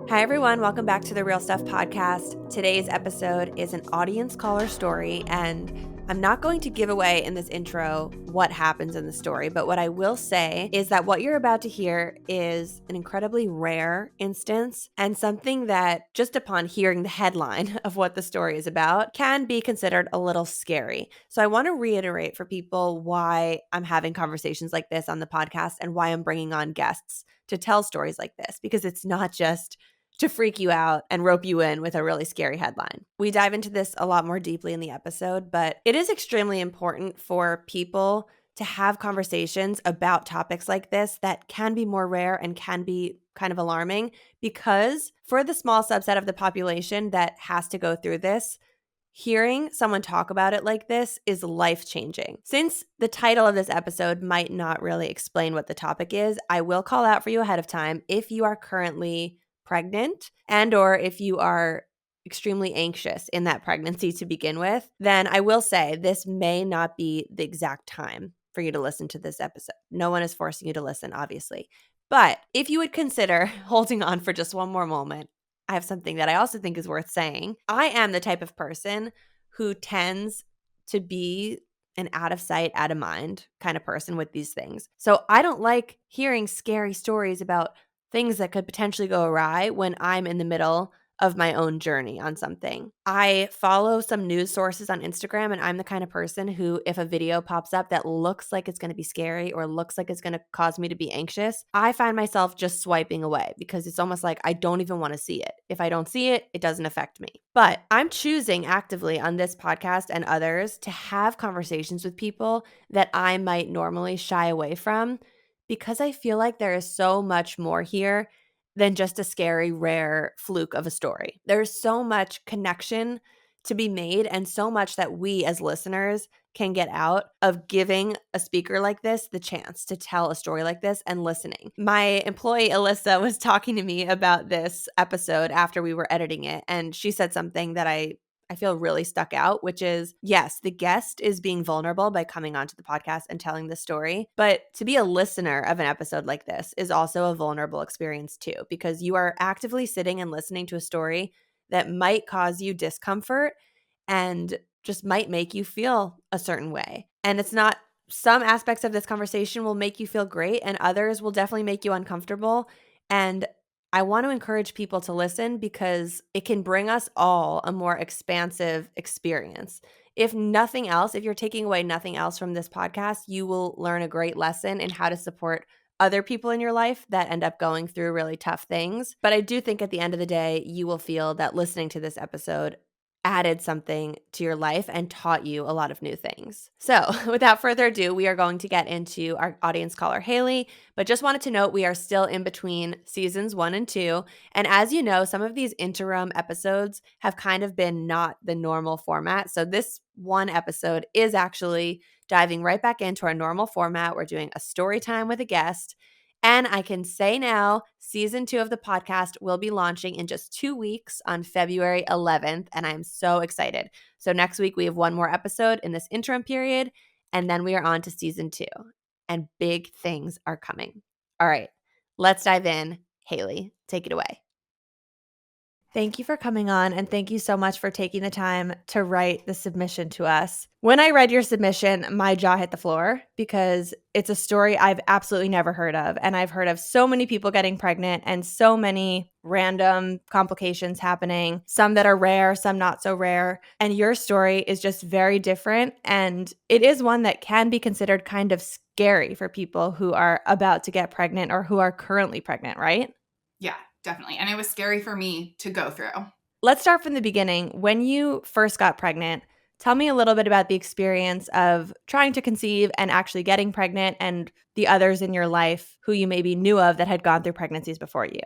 Hi, everyone. Welcome back to the Real Stuff podcast. Today's episode is an audience caller story, and I'm not going to give away in this intro what happens in the story, but what I will say is that what you're about to hear is an incredibly rare instance and something that, just upon hearing the headline of what the story is about, can be considered a little scary. So I want to reiterate for people why I'm having conversations like this on the podcast and why I'm bringing on guests to tell stories like this, because it's not just to freak you out and rope you in with a really scary headline. We dive into this a lot more deeply in the episode, but it is extremely important for people to have conversations about topics like this that can be more rare and can be kind of alarming, because for the small subset of the population that has to go through this, hearing someone talk about it like this is life-changing. Since the title of this episode might not really explain what the topic is, I will call out for you ahead of time if you are currently pregnant and or if you are extremely anxious in that pregnancy to begin with, then I will say this may not be the exact time for you to listen to this episode. No one is forcing you to listen, obviously. But if you would consider holding on for just one more moment, I have something that I also think is worth saying. I am the type of person who tends to be an out of sight, out of mind kind of person with these things. So I don't like hearing scary stories about things that could potentially go awry when I'm in the middle of my own journey on something. I follow some news sources on Instagram, and I'm the kind of person who, if a video pops up that looks like it's going to be scary or looks like it's going to cause me to be anxious, I find myself just swiping away because it's almost like I don't even want to see it. If I don't see it, it doesn't affect me. But I'm choosing actively on this podcast and others to have conversations with people that I might normally shy away from, because I feel like there is so much more here than just a scary, rare fluke of a story. There's so much connection to be made and so much that we as listeners can get out of giving a speaker like this the chance to tell a story like this and listening. My employee, Alyssa, was talking to me about this episode after we were editing it, and she said something that I feel really stuck out, which is, yes, the guest is being vulnerable by coming onto the podcast and telling the story, but to be a listener of an episode like this is also a vulnerable experience too, because you are actively sitting and listening to a story that might cause you discomfort and just might make you feel a certain way. And it's not, some aspects of this conversation will make you feel great and others will definitely make you uncomfortable. And I want to encourage people to listen because it can bring us all a more expansive experience. If nothing else, if you're taking away nothing else from this podcast, you will learn a great lesson in how to support other people in your life that end up going through really tough things. But I do think at the end of the day, you will feel that listening to this episode added something to your life and taught you a lot of new things. So without further ado, we are going to get into our audience caller, Hailey, but just wanted to note we are still in between seasons 1 and 2. And as you know, some of these interim episodes have kind of been not the normal format. So this one episode is actually diving right back into our normal format. We're doing a story time with a guest. And I can say now, season 2 of the podcast will be launching in just 2 weeks on February 11th, and I'm so excited. So next week, we have one more episode in this interim period, and then we are on to season 2, and big things are coming. All right, let's dive in. Hailey, take it away. Thank you for coming on, and thank you so much for taking the time to write the submission to us. When I read your submission, my jaw hit the floor because it's a story I've absolutely never heard of, and I've heard of so many people getting pregnant and so many random complications happening, some that are rare, some not so rare, and your story is just very different, and it is one that can be considered kind of scary for people who are about to get pregnant or who are currently pregnant, right? Yeah, definitely. And it was scary for me to go through. Let's start from the beginning. When you first got pregnant, tell me a little bit about the experience of trying to conceive and actually getting pregnant and the others in your life who you maybe knew of that had gone through pregnancies before you.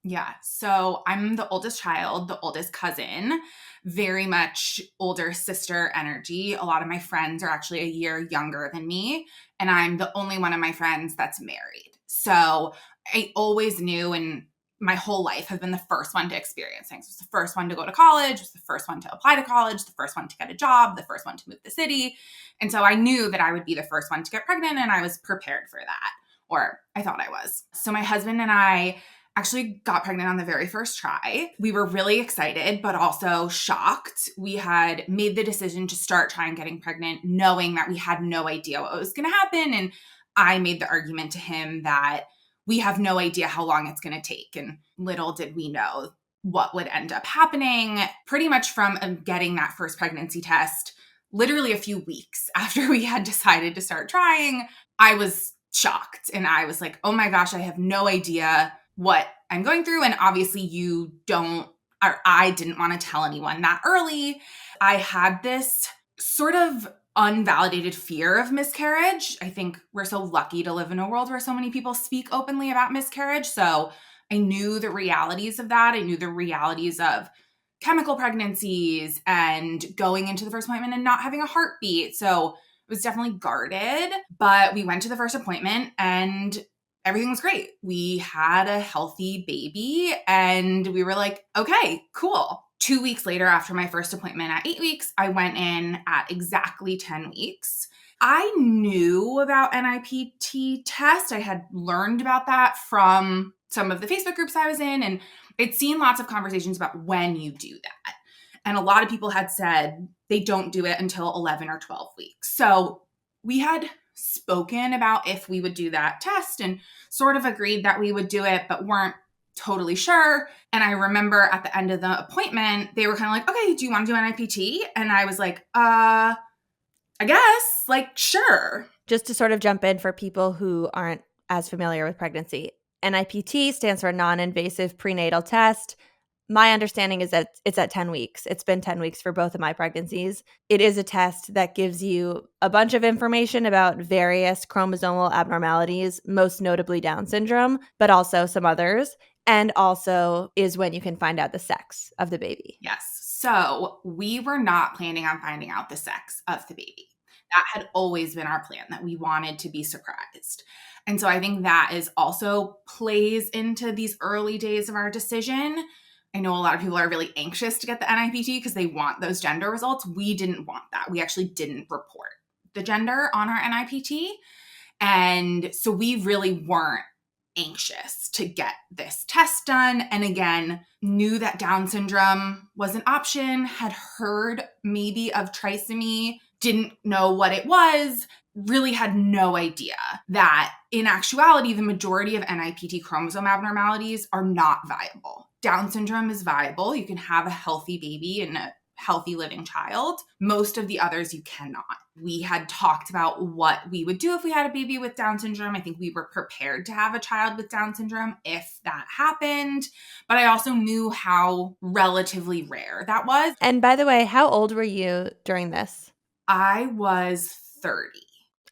Yeah. So I'm the oldest child, the oldest cousin, very much older sister energy. A lot of my friends are actually a year younger than me, and I'm the only one of my friends that's married. So I always knew, and my whole life have been the first one to experience things. Was the first one to go to college, was the first one to apply to college, the first one to get a job, the first one to move to the city. And so I knew that I would be the first one to get pregnant, and I was prepared for that, or I thought I was. So my husband and I Actually got pregnant on the very first try. We were really excited, but also shocked. We had made the decision to start trying getting pregnant, knowing that we had no idea what was going to happen. And I made the argument to him that we have no idea how long it's going to take. And little did we know what would end up happening. Pretty much from getting that first pregnancy test, literally a few weeks after we had decided to start trying, I was shocked. And I was like, oh my gosh, I have no idea what I'm going through. And obviously you don't, or I didn't want to tell anyone that early. I had this sort of unvalidated fear of miscarriage. I think we're so lucky to live in a world where so many people speak openly about miscarriage. So I knew the realities of that. I knew the realities of chemical pregnancies and going into the first appointment and not having a heartbeat. So it was definitely guarded, but we went to the first appointment and everything was great. We had a healthy baby and we were like, okay, cool. 2 weeks later, after my first appointment at 8 weeks, I went in at exactly 10 weeks. I knew about NIPT test. I had learned about that from some of the Facebook groups I was in, and I'd seen lots of conversations about when you do that. And a lot of people had said they don't do it until 11 or 12 weeks. So we had spoken about if we would do that test and sort of agreed that we would do it, but weren't totally sure. And I remember at the end of the appointment, they were kind of like, okay, do you want to do NIPT? And I was like, I guess, like, sure. Just to sort of jump in for people who aren't as familiar with pregnancy, NIPT stands for non-invasive prenatal test. My understanding is that it's at 10 weeks. It's been 10 weeks for both of my pregnancies. It is a test that gives you a bunch of information about various chromosomal abnormalities, most notably Down syndrome, but also some others, and also is when you can find out the sex of the baby. Yes. So we were not planning on finding out the sex of the baby. That had always been our plan, that we wanted to be surprised. And so I think that is also plays into these early days of our decision. I know a lot of people are really anxious to get the NIPT because they want those gender results. We didn't want that. We actually didn't report the gender on our NIPT. And so we really weren't anxious to get this test done. And again, knew that Down syndrome was an option, had heard maybe of trisomy, didn't know what it was, really had no idea that in actuality, the majority of NIPT chromosome abnormalities are not viable. Down syndrome is viable. You can have a healthy baby and a healthy living child. Most of the others you cannot. We had talked about what we would do if we had a baby with Down syndrome. I think we were prepared to have a child with Down syndrome if that happened. But I also knew how relatively rare that was. And by the way, how old were you during this? I was 30.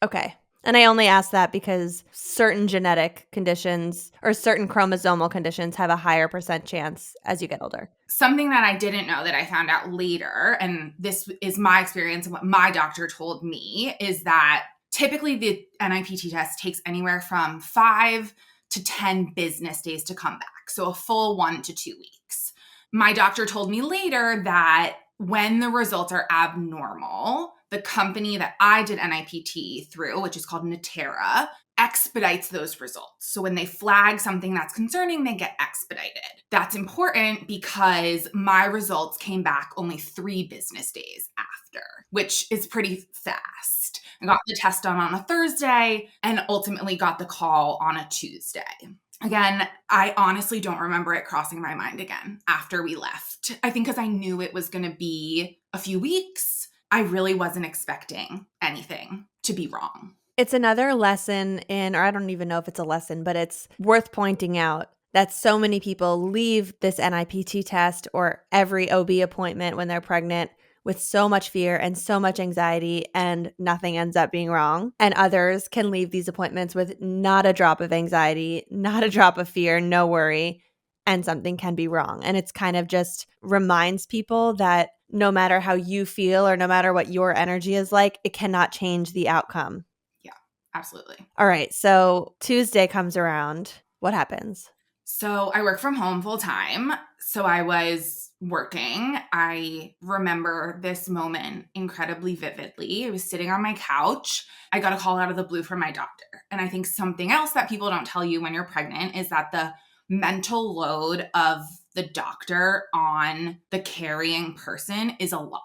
Okay. And I only ask that because certain genetic conditions or certain chromosomal conditions have a higher percent chance as you get older. Something that I didn't know that I found out later, and this is my experience and what my doctor told me, is that typically the NIPT test takes anywhere from 5 to 10 business days to come back. So a full 1 to 2 weeks. My doctor told me later that when the results are abnormal, the company that I did NIPT through, which is called Natera, expedites those results. So when they flag something that's concerning, they get expedited. That's important because my results came back only 3 business days after, which is pretty fast. I got the test done on a Thursday and ultimately got the call on a Tuesday. Again, I honestly don't remember it crossing my mind again after we left. I think because I knew it was going to be a few weeks, I really wasn't expecting anything to be wrong. It's another lesson in, or I don't even know if it's a lesson, but it's worth pointing out that so many people leave this NIPT test or every OB appointment when they're pregnant with so much fear and so much anxiety and nothing ends up being wrong. And others can leave these appointments with not a drop of anxiety, not a drop of fear, no worry, and something can be wrong. And it's kind of just reminds people that no matter how you feel or no matter what your energy is like, it cannot change the outcome. Yeah, absolutely. All right. So Tuesday comes around. What happens? So I work from home full time. So I was working. I remember this moment incredibly vividly. I was sitting on my couch. I got a call out of the blue from my doctor. And I think something else that people don't tell you when you're pregnant is that the mental load of the doctor on the carrying person is a lot.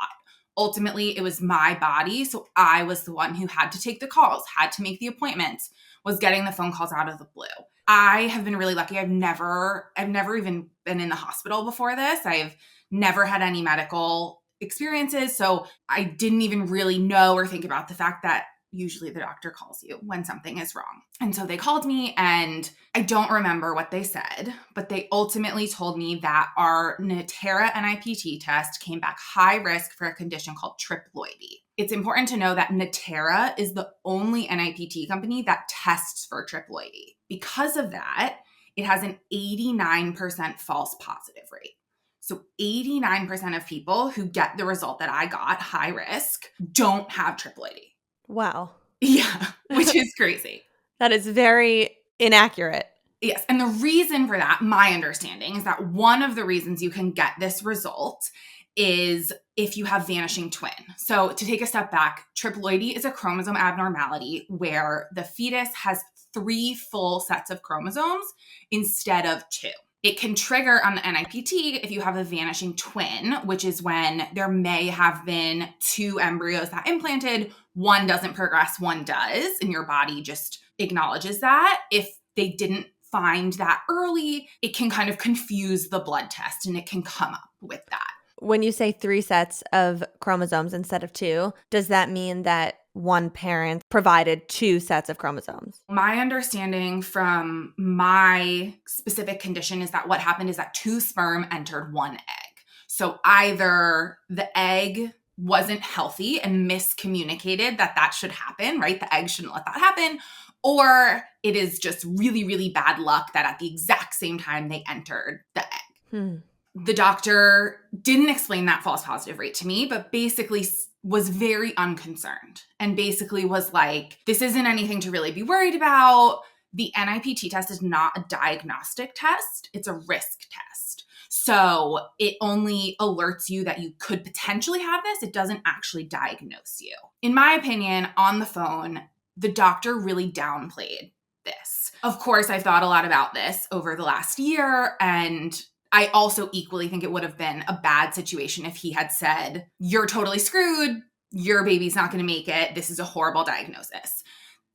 Ultimately, it was my body. So I was the one who had to take the calls, had to make the appointments, was getting the phone calls out of the blue. I have been really lucky. I've never even been in the hospital before this. I've never had any medical experiences. So I didn't even really know or think about the fact that usually the doctor calls you when something is wrong. And so they called me, and I don't remember what they said, but they ultimately told me that our Natera NIPT test came back high risk for a condition called triploidy. It's important to know that Natera is the only NIPT company that tests for triploidy. Because of that, it has an 89% false positive rate. So 89% of people who get the result that I got, high risk, don't have triploidy. Wow. Yeah, which is crazy. That is very inaccurate. Yes. And the reason for that, my understanding, is that one of the reasons you can get this result is if you have vanishing twin. So to take a step back, triploidy is a chromosome abnormality where the fetus has 3 full sets of chromosomes instead of 2. It can trigger on the NIPT if you have a vanishing twin, which is when there may have been 2 embryos that implanted, one doesn't progress, one does, and your body just acknowledges that. If they didn't find that early, it can kind of confuse the blood test and it can come up with that. When you say 3 sets of chromosomes instead of 2, does that mean that one parent provided 2 sets of chromosomes? My understanding from my specific condition is that what happened is that 2 sperm entered 1 egg. So either the egg wasn't healthy and miscommunicated that should happen, right? The egg shouldn't let that happen. Or it is just really, really bad luck that at the exact same time they entered the egg. The doctor didn't explain that false positive rate to me, but basically was very unconcerned and basically was like, this isn't anything to really be worried about. The NIPT test is not a diagnostic test. It's a risk test. So it only alerts you that you could potentially have this. It doesn't actually diagnose you. In my opinion, on the phone, the doctor really downplayed this. Of course, I've thought a lot about this over the last year, and I also equally think it would have been a bad situation if he had said, you're totally screwed, your baby's not going to make it, this is a horrible diagnosis.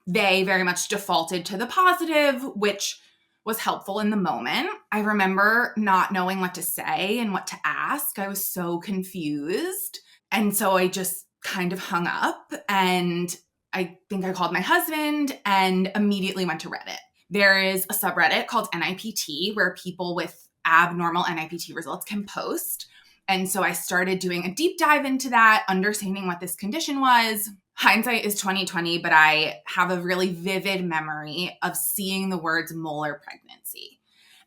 They very much defaulted to the positive, which was helpful in the moment. I remember not knowing what to say and what to ask. I was so confused. And so I just kind of hung up, and I think I called my husband and immediately went to Reddit. There is a subreddit called NIPT where people with abnormal NIPT results can post. And so I started doing a deep dive into that, understanding what this condition was. Hindsight is 2020, but I have a really vivid memory of seeing the words molar pregnancy.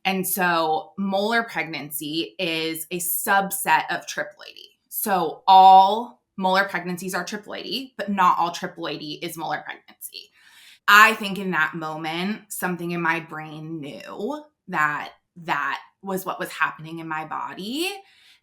And so molar pregnancy is a subset of triploidy. So all molar pregnancies are triploidy, but not all triploidy is molar pregnancy. I think in that moment, something in my brain knew that that was what was happening in my body.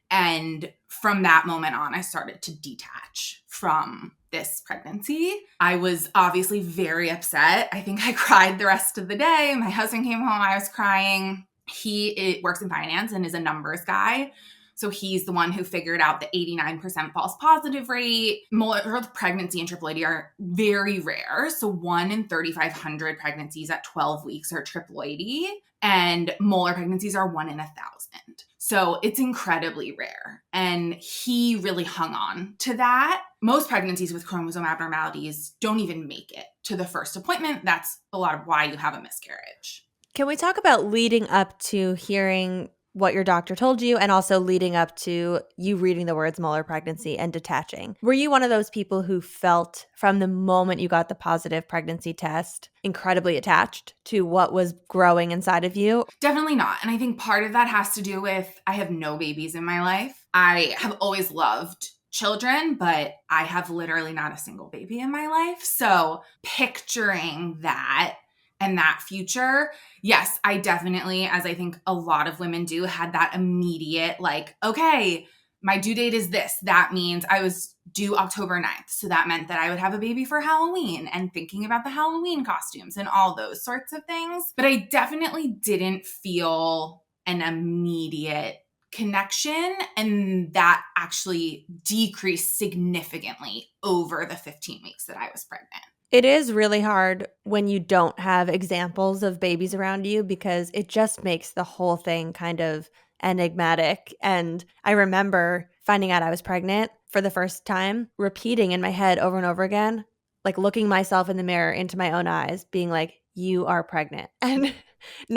And from that moment on, I started to detach from this pregnancy. I was obviously very upset. I think I cried the rest of the day. My husband came home, I was crying. He works in finance and is a numbers guy. So he's the one who figured out the 89% false positive rate. Molar pregnancy and triploidy are very rare. So 1 in 3,500 pregnancies at 12 weeks are triploidy, and molar pregnancies are 1 in 1,000. So it's incredibly rare. And he really hung on to that. Most pregnancies with chromosome abnormalities don't even make it to the first appointment. That's a lot of why you have a miscarriage. Can we talk about leading up to hearing what your doctor told you and also leading up to you reading the words molar pregnancy and detaching? Were you one of those people who felt from the moment you got the positive pregnancy test incredibly attached to what was growing inside of you? Definitely not. And I think part of that has to do with I have no babies in my life. I have always loved children, but I have literally not a single baby in my life. So picturing that and that future, yes, I definitely, as I think a lot of women do, had that immediate like, okay, my due date is this. That means I was due October 9th. So that meant that I would have a baby for Halloween and thinking about the Halloween costumes and all those sorts of things. But I definitely didn't feel an immediate connection, and that actually decreased significantly over the 15 weeks that I was pregnant. It is really hard when you don't have examples of babies around you because it just makes the whole thing kind of enigmatic. And I remember finding out I was pregnant for the first time, repeating in my head over and over again, like looking myself in the mirror into my own eyes, being like, you are pregnant. And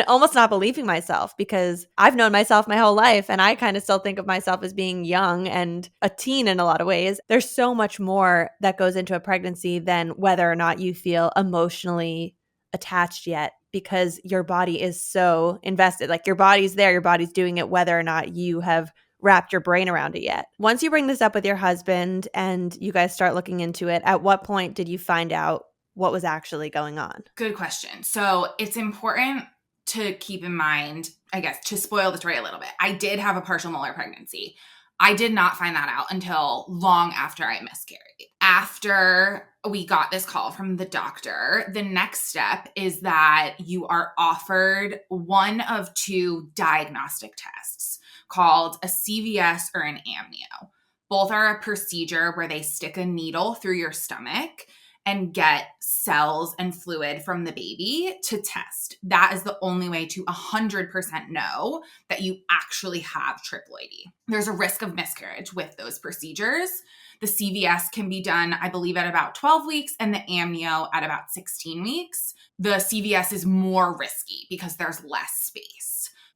almost not believing myself because I've known myself my whole life and I kind of still think of myself as being young and a teen in a lot of ways. There's so much more that goes into a pregnancy than whether or not you feel emotionally attached yet because your body is so invested. Like your body's there, your body's doing it whether or not you have wrapped your brain around it yet. Once you bring this up with your husband and you guys start looking into it, at what point did you find out what was actually going on? Good question. So it's important to keep in mind, I guess, to spoil the story a little bit. I did have a partial molar pregnancy. I did not find that out until long after I miscarried. After we got this call from the doctor, the next step is that you are offered one of two diagnostic tests called a CVS or an amnio. Both are a procedure where they stick a needle through your stomach and get cells and fluid from the baby to test. That is the only way to 100% know that you actually have triploidy. There's a risk of miscarriage with those procedures. The CVS can be done, I believe, at about 12 weeks and the amnio at about 16 weeks. The CVS is more risky because there's less space.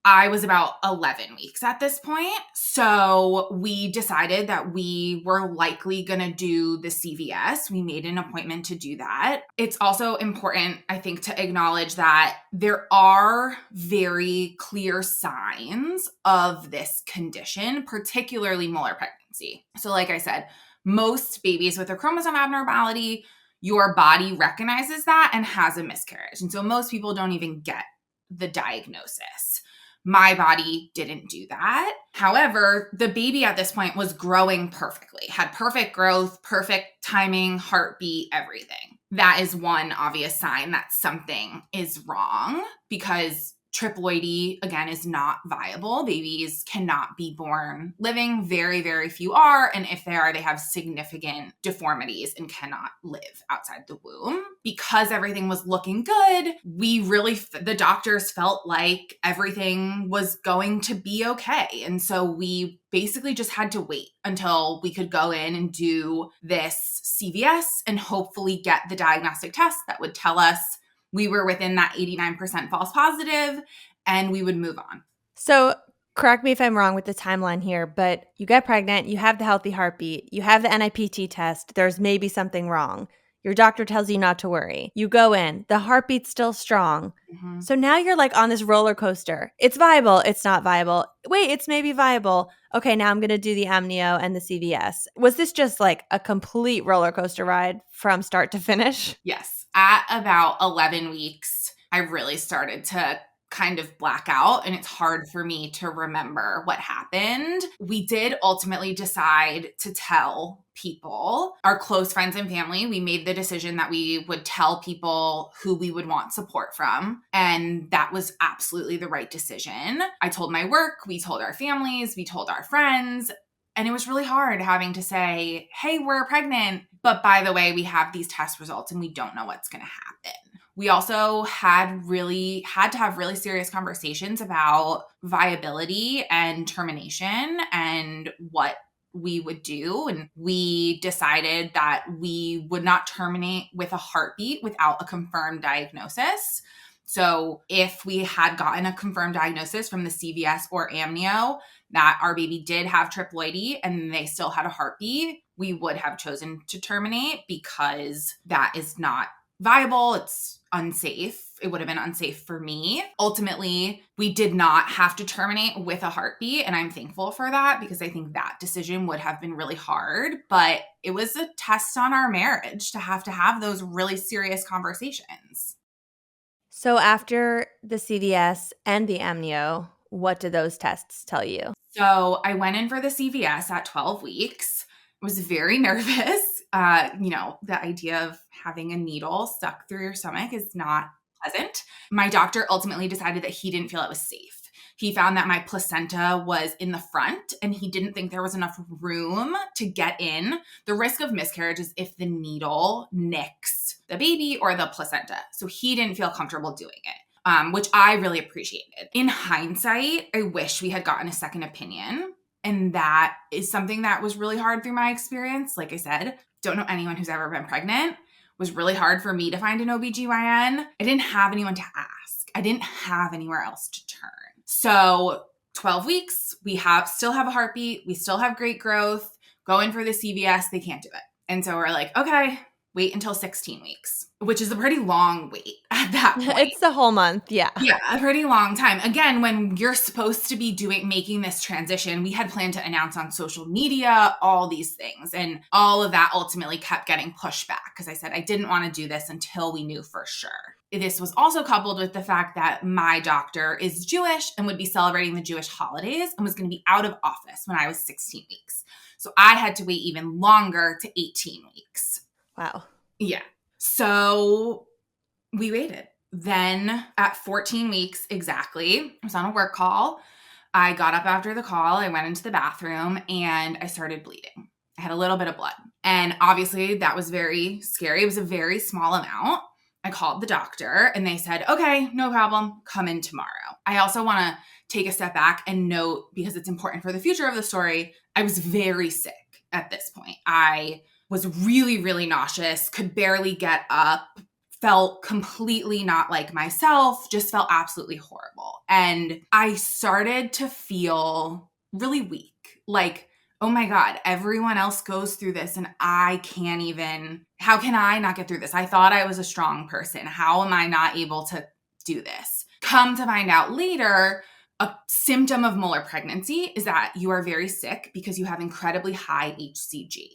I was about 11 weeks at this point. So we decided that we were likely going to do the CVS. We made an appointment to do that. It's also important, I think, to acknowledge that there are very clear signs of this condition, particularly molar pregnancy. So like I said, most babies with a chromosome abnormality, your body recognizes that and has a miscarriage. And so most people don't even get the diagnosis. My body didn't do that. However, the baby at this point was growing perfectly, had perfect growth, perfect timing, heartbeat, everything. That is one obvious sign that something is wrong because triploidy, again, is not viable. Babies cannot be born living. Very, very few are. And if they are, they have significant deformities and cannot live outside the womb. Because everything was looking good, the doctors felt like everything was going to be okay. And so we basically just had to wait until we could go in and do this CVS and hopefully get the diagnostic test that would tell us we were within that 89% false positive, and we would move on. So correct me if I'm wrong with the timeline here, but you get pregnant, you have the healthy heartbeat, you have the NIPT test, there's maybe something wrong. Your doctor tells you not to worry. You go in, the heartbeat's still strong. Mm-hmm. So now you're like on this roller coaster. It's viable, it's not viable. Wait, it's maybe viable. Okay, now I'm going to do the amnio and the CVS. Was this just like a complete roller coaster ride from start to finish? Yes. At about 11 weeks, I really started to kind of black out, and it's hard for me to remember what happened. We did ultimately decide to tell people, our close friends and family. We made the decision that we would tell people who we would want support from, and that was absolutely the right decision. I told my work, we told our families, we told our friends. And it was really hard having to say, hey, we're pregnant, but by the way, we have these test results and we don't know what's going to happen. We also had to have really serious conversations about viability and termination and what we would do. And we decided that we would not terminate with a heartbeat without a confirmed diagnosis. So if we had gotten a confirmed diagnosis from the CVS or amnio that our baby did have triploidy and they still had a heartbeat, we would have chosen to terminate because that is not viable. It's unsafe. It would have been unsafe for me. Ultimately, we did not have to terminate with a heartbeat, and I'm thankful for that because I think that decision would have been really hard, but it was a test on our marriage to have those really serious conversations. So after the CVS and the amnio, what do those tests tell you? So I went in for the CVS at 12 weeks. Was very nervous. The idea of having a needle stuck through your stomach is not pleasant. My doctor ultimately decided that he didn't feel it was safe. He found that my placenta was in the front and he didn't think there was enough room to get in. The risk of miscarriage is if the needle nicks the baby or the placenta. So he didn't feel comfortable doing it, which I really appreciated. In hindsight, I wish we had gotten a second opinion. And that is something that was really hard through my experience. Like I said, don't know anyone who's ever been pregnant. It was really hard for me to find an OBGYN. I didn't have anyone to ask. I didn't have anywhere else to turn. So 12 weeks, we still have a heartbeat. We still have great growth. Go in for the CVS. They can't do it. And so we're like, okay, wait until 16 weeks, which is a pretty long wait at that point. It's a whole month. Yeah. Yeah, a pretty long time. Again, when you're supposed to be making this transition, we had planned to announce on social media, all these things. And all of that ultimately kept getting pushed back because I said I didn't want to do this until we knew for sure. This was also coupled with the fact that my doctor is Jewish and would be celebrating the Jewish holidays and was going to be out of office when I was 16 weeks. So I had to wait even longer to 18 weeks. Wow. Yeah. So we waited. Then at 14 weeks exactly, I was on a work call. I got up after the call. I went into the bathroom and I started bleeding. I had a little bit of blood. And obviously that was very scary. It was a very small amount. I called the doctor and they said, okay, no problem. Come in tomorrow. I also want to take a step back and note, because it's important for the future of the story, I was very sick at this point. I was really, really nauseous, could barely get up, felt completely not like myself, just felt absolutely horrible. And I started to feel really weak. Like, oh my God, everyone else goes through this and I can't even, how can I not get through this? I thought I was a strong person. How am I not able to do this? Come to find out later, a symptom of molar pregnancy is that you are very sick because you have incredibly high HCG.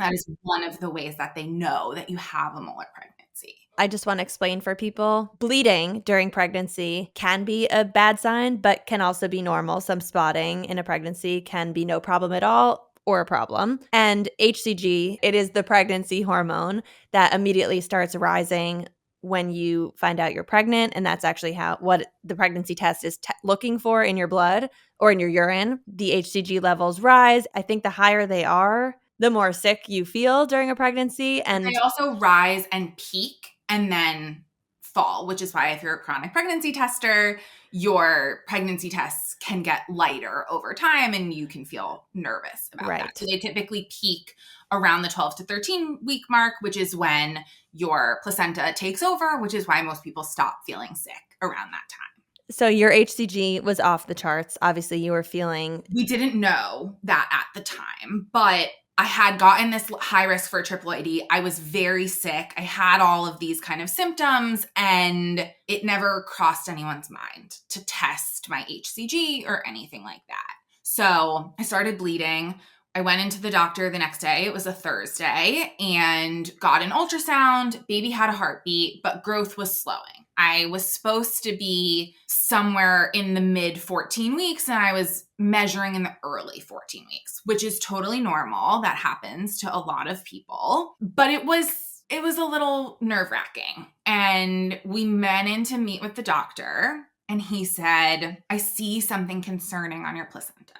That is one of the ways that they know that you have a molar pregnancy. I just want to explain for people, bleeding during pregnancy can be a bad sign, but can also be normal. Some spotting in a pregnancy can be no problem at all or a problem. And HCG, it is the pregnancy hormone that immediately starts rising when you find out you're pregnant. And that's actually what the pregnancy test is looking for in your blood or in your urine. The HCG levels rise. I think the higher they are, the more sick you feel during a pregnancy. And they also rise and peak and then fall, which is why if you're a chronic pregnancy tester, your pregnancy tests can get lighter over time and you can feel nervous about that. So they typically peak around the 12 to 13 week mark, which is when your placenta takes over, which is why most people stop feeling sick around that time. So your HCG was off the charts. Obviously, you were feeling... We didn't know that at the time, but I had gotten this high risk for triploidy. I was very sick. I had all of these kind of symptoms, and it never crossed anyone's mind to test my HCG or anything like that. So I started bleeding. I went into the doctor the next day. It was a Thursday, and got an ultrasound. Baby had a heartbeat, but growth was slowing. I was supposed to be somewhere in the mid 14 weeks, and I was measuring in the early 14 weeks, which is totally normal. That happens to a lot of people, but it was a little nerve-wracking. And we went in to meet with the doctor, and he said, I see something concerning on your placenta.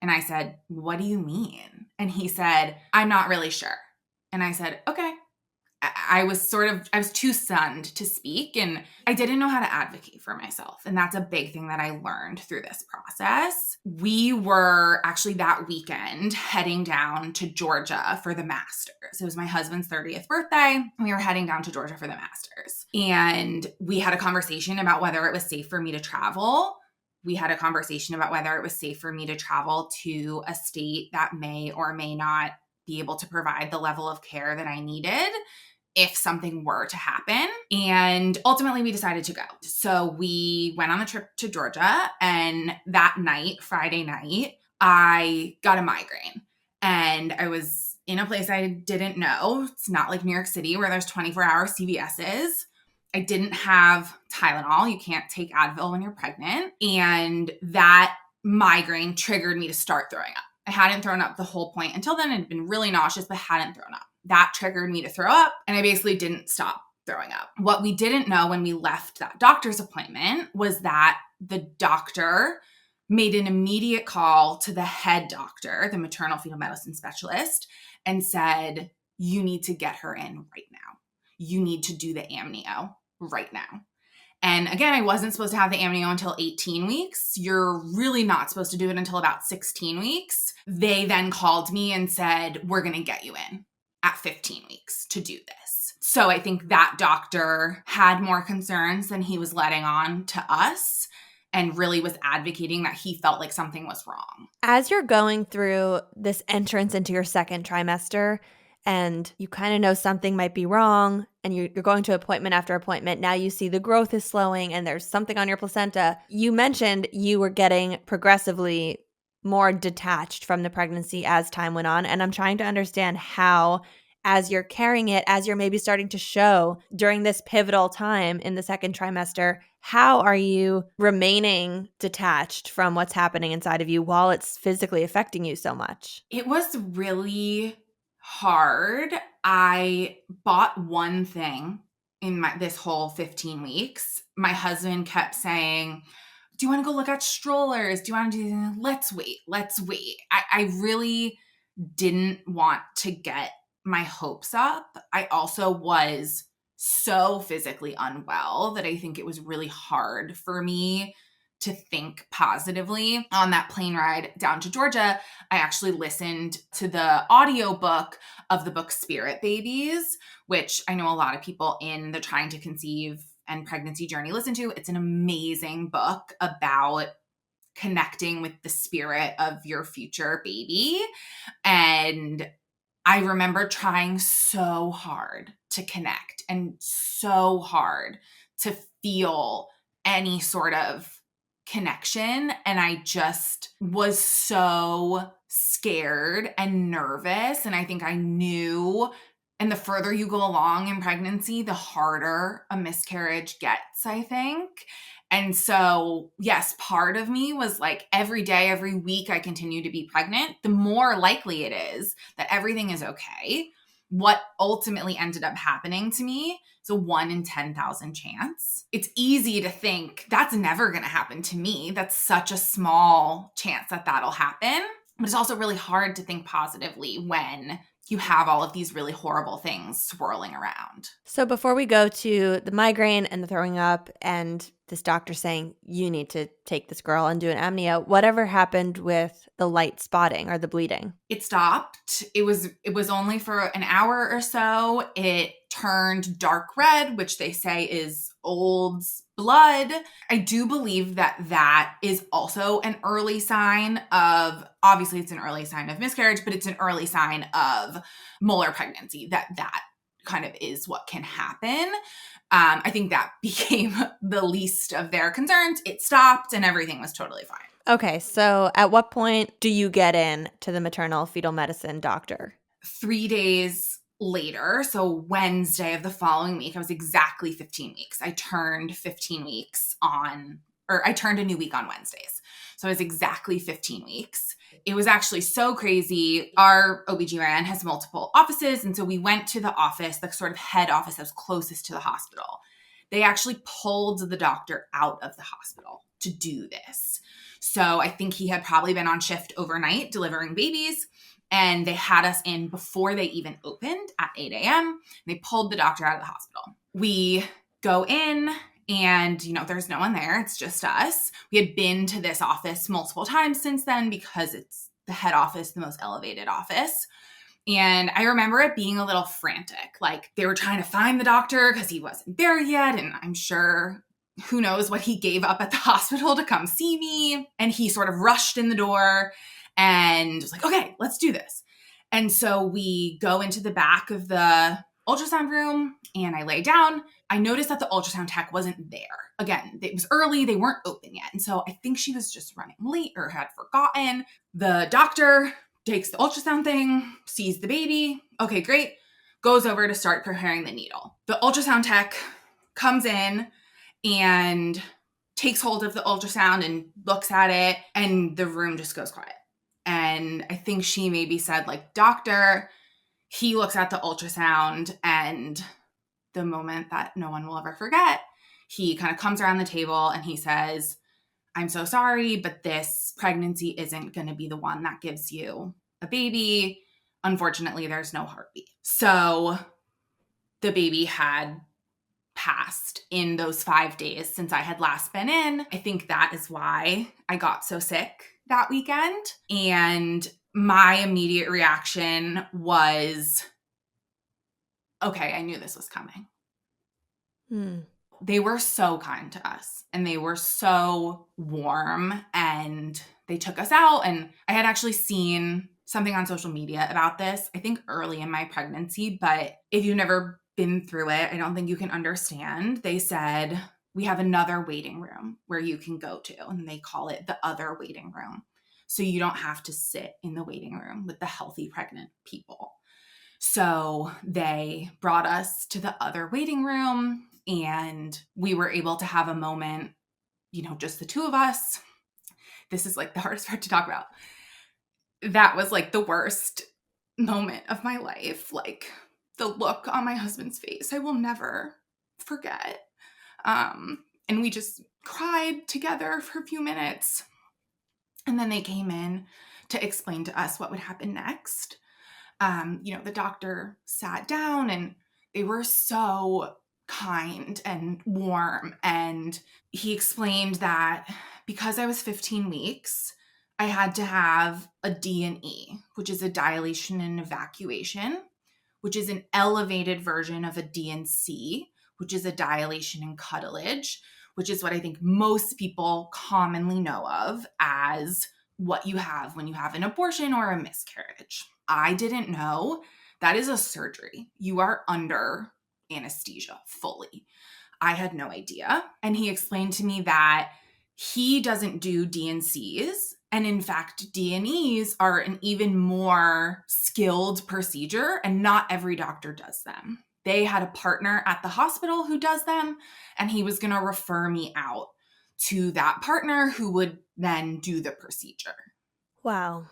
And I said, what do you mean? And he said, I'm not really sure. And I said, okay. I was too stunned to speak, and I didn't know how to advocate for myself. And that's a big thing that I learned through this process. We were actually that weekend heading down to Georgia for the Masters. It was my husband's 30th birthday. We were heading down to Georgia for the Masters. And we had a conversation about whether it was safe for me to travel. We had a conversation about whether it was safe for me to travel to a state that may or may not be able to provide the level of care that I needed if something were to happen. And ultimately we decided to go. So we went on the trip to Georgia, and that night, Friday night, I got a migraine, and I was in a place I didn't know. It's not like New York City where there's 24-hour CVS's. I didn't have Tylenol. You can't take Advil when you're pregnant. And that migraine triggered me to start throwing up. I hadn't thrown up the whole point. Until then, I'd been really nauseous, but hadn't thrown up. That triggered me to throw up, and I basically didn't stop throwing up. What we didn't know when we left that doctor's appointment was that the doctor made an immediate call to the head doctor, the maternal fetal medicine specialist, and said, you need to get her in right now. You need to do the amnio right now. And again, I wasn't supposed to have the amnio until 18 weeks. You're really not supposed to do it until about 16 weeks. They then called me and said, we're going to get you in at 15 weeks to do this. So I think that doctor had more concerns than he was letting on to us, and really was advocating that he felt like something was wrong. As you're going through this entrance into your second trimester, and you kind of know something might be wrong, and you're going to appointment after appointment, now you see the growth is slowing and there's something on your placenta. You mentioned you were getting progressively more detached from the pregnancy as time went on, and I'm trying to understand how, as you're carrying it, as you're maybe starting to show during this pivotal time in the second trimester, how are you remaining detached from what's happening inside of you while it's physically affecting you so much? It was really hard. I bought one thing in this whole 15 weeks. My husband kept saying, do you want to go look at strollers? Do you want to do, let's wait. I really didn't want to get my hopes up. I also was so physically unwell that I think it was really hard for me to think positively. On that plane ride down to Georgia, I actually listened to the audiobook of the book Spirit Babies, which I know a lot of people in the trying to conceive and pregnancy journey listen to. It's an amazing book about connecting with the spirit of your future baby. And I remember trying so hard to connect and so hard to feel any sort of connection. And I just was so scared and nervous. And I think I knew, and the further you go along in pregnancy, the harder a miscarriage gets, I think. And so, yes, part of me was like, every day, every week I continue to be pregnant, the more likely it is that everything is okay. What ultimately ended up happening to me is a 1 in 10,000 chance. It's easy to think that's never going to happen to me. That's such a small chance that that'll happen. But it's also really hard to think positively when you have all of these really horrible things swirling around. So before we go to the migraine and the throwing up and this doctor saying you need to take this girl and do an amnio, whatever happened with the light spotting or the bleeding? It stopped. It was only for an hour or so. It turned dark red, which they say is old blood. I do believe that is also an early sign of, obviously it's an early sign of miscarriage, but it's an early sign of molar pregnancy, that kind of is what can happen. I think that became the least of their concerns. It stopped and everything was totally fine. Okay, so at what point do you get in to the maternal fetal medicine doctor? 3 days later, so Wednesday of the following week, I was exactly 15 weeks. I turned 15 weeks I turned a new week on Wednesdays. So I was exactly 15 weeks. It was actually so crazy. Our OBGYN has multiple offices. And so we went to the office, the sort of head office that was closest to the hospital. They actually pulled the doctor out of the hospital to do this. So I think he had probably been on shift overnight delivering babies. And they had us in before they even opened at 8 a.m. They pulled the doctor out of the hospital. We go in and, there's no one there. It's just us. We had been to this office multiple times since then because it's the head office, the most elevated office. And I remember it being a little frantic. Like they were trying to find the doctor because he wasn't there yet. And I'm sure who knows what he gave up at the hospital to come see me. And he sort of rushed in the door and was like, okay, let's do this. And so we go into the back of the ultrasound room and I lay down. I noticed that the ultrasound tech wasn't there. Again, it was early. They weren't open yet. And so I think she was just running late or had forgotten. The doctor takes the ultrasound thing, sees the baby. Okay, great. Goes over to start preparing the needle. The ultrasound tech comes in and takes hold of the ultrasound and looks at it, and the room just goes quiet. And I think she maybe said, like, doctor. He looks at the ultrasound, and the moment that no one will ever forget, he kind of comes around the table and he says, I'm so sorry, but this pregnancy isn't going to be the one that gives you a baby. Unfortunately, there's no heartbeat. So the baby had passed in those 5 days since I had last been in. I think that is why I got so sick that weekend. And my immediate reaction was, okay, I knew this was coming. They were so kind to us and they were so warm, and they took us out. And I had actually seen something on social media about this, I think early in my pregnancy, but if you've never been through it, I don't think you can understand. They said, we have another waiting room where you can go to, and they call it the other waiting room. So you don't have to sit in the waiting room with the healthy pregnant people. So they brought us to the other waiting room, and we were able to have a moment, just the two of us. This is like the hardest part to talk about. That was like the worst moment of my life. Like the look on my husband's face, I will never forget. And we just cried together for a few minutes. And then they came in to explain to us what would happen next. The doctor sat down, and they were so kind and warm. And he explained that because I was 15 weeks, I had to have a D&E, which is a dilation and evacuation, which is an elevated version of a D&C, which is a dilation and cartilage, which is what I think most people commonly know of as what you have when you have an abortion or a miscarriage. I didn't know that is a surgery. You are under anesthesia fully. I had no idea. And he explained to me that he doesn't do D&Cs. And in fact, D&Es are an even more skilled procedure, and not every doctor does them. They had a partner at the hospital who does them, and he was going to refer me out to that partner who would then do the procedure. Wow.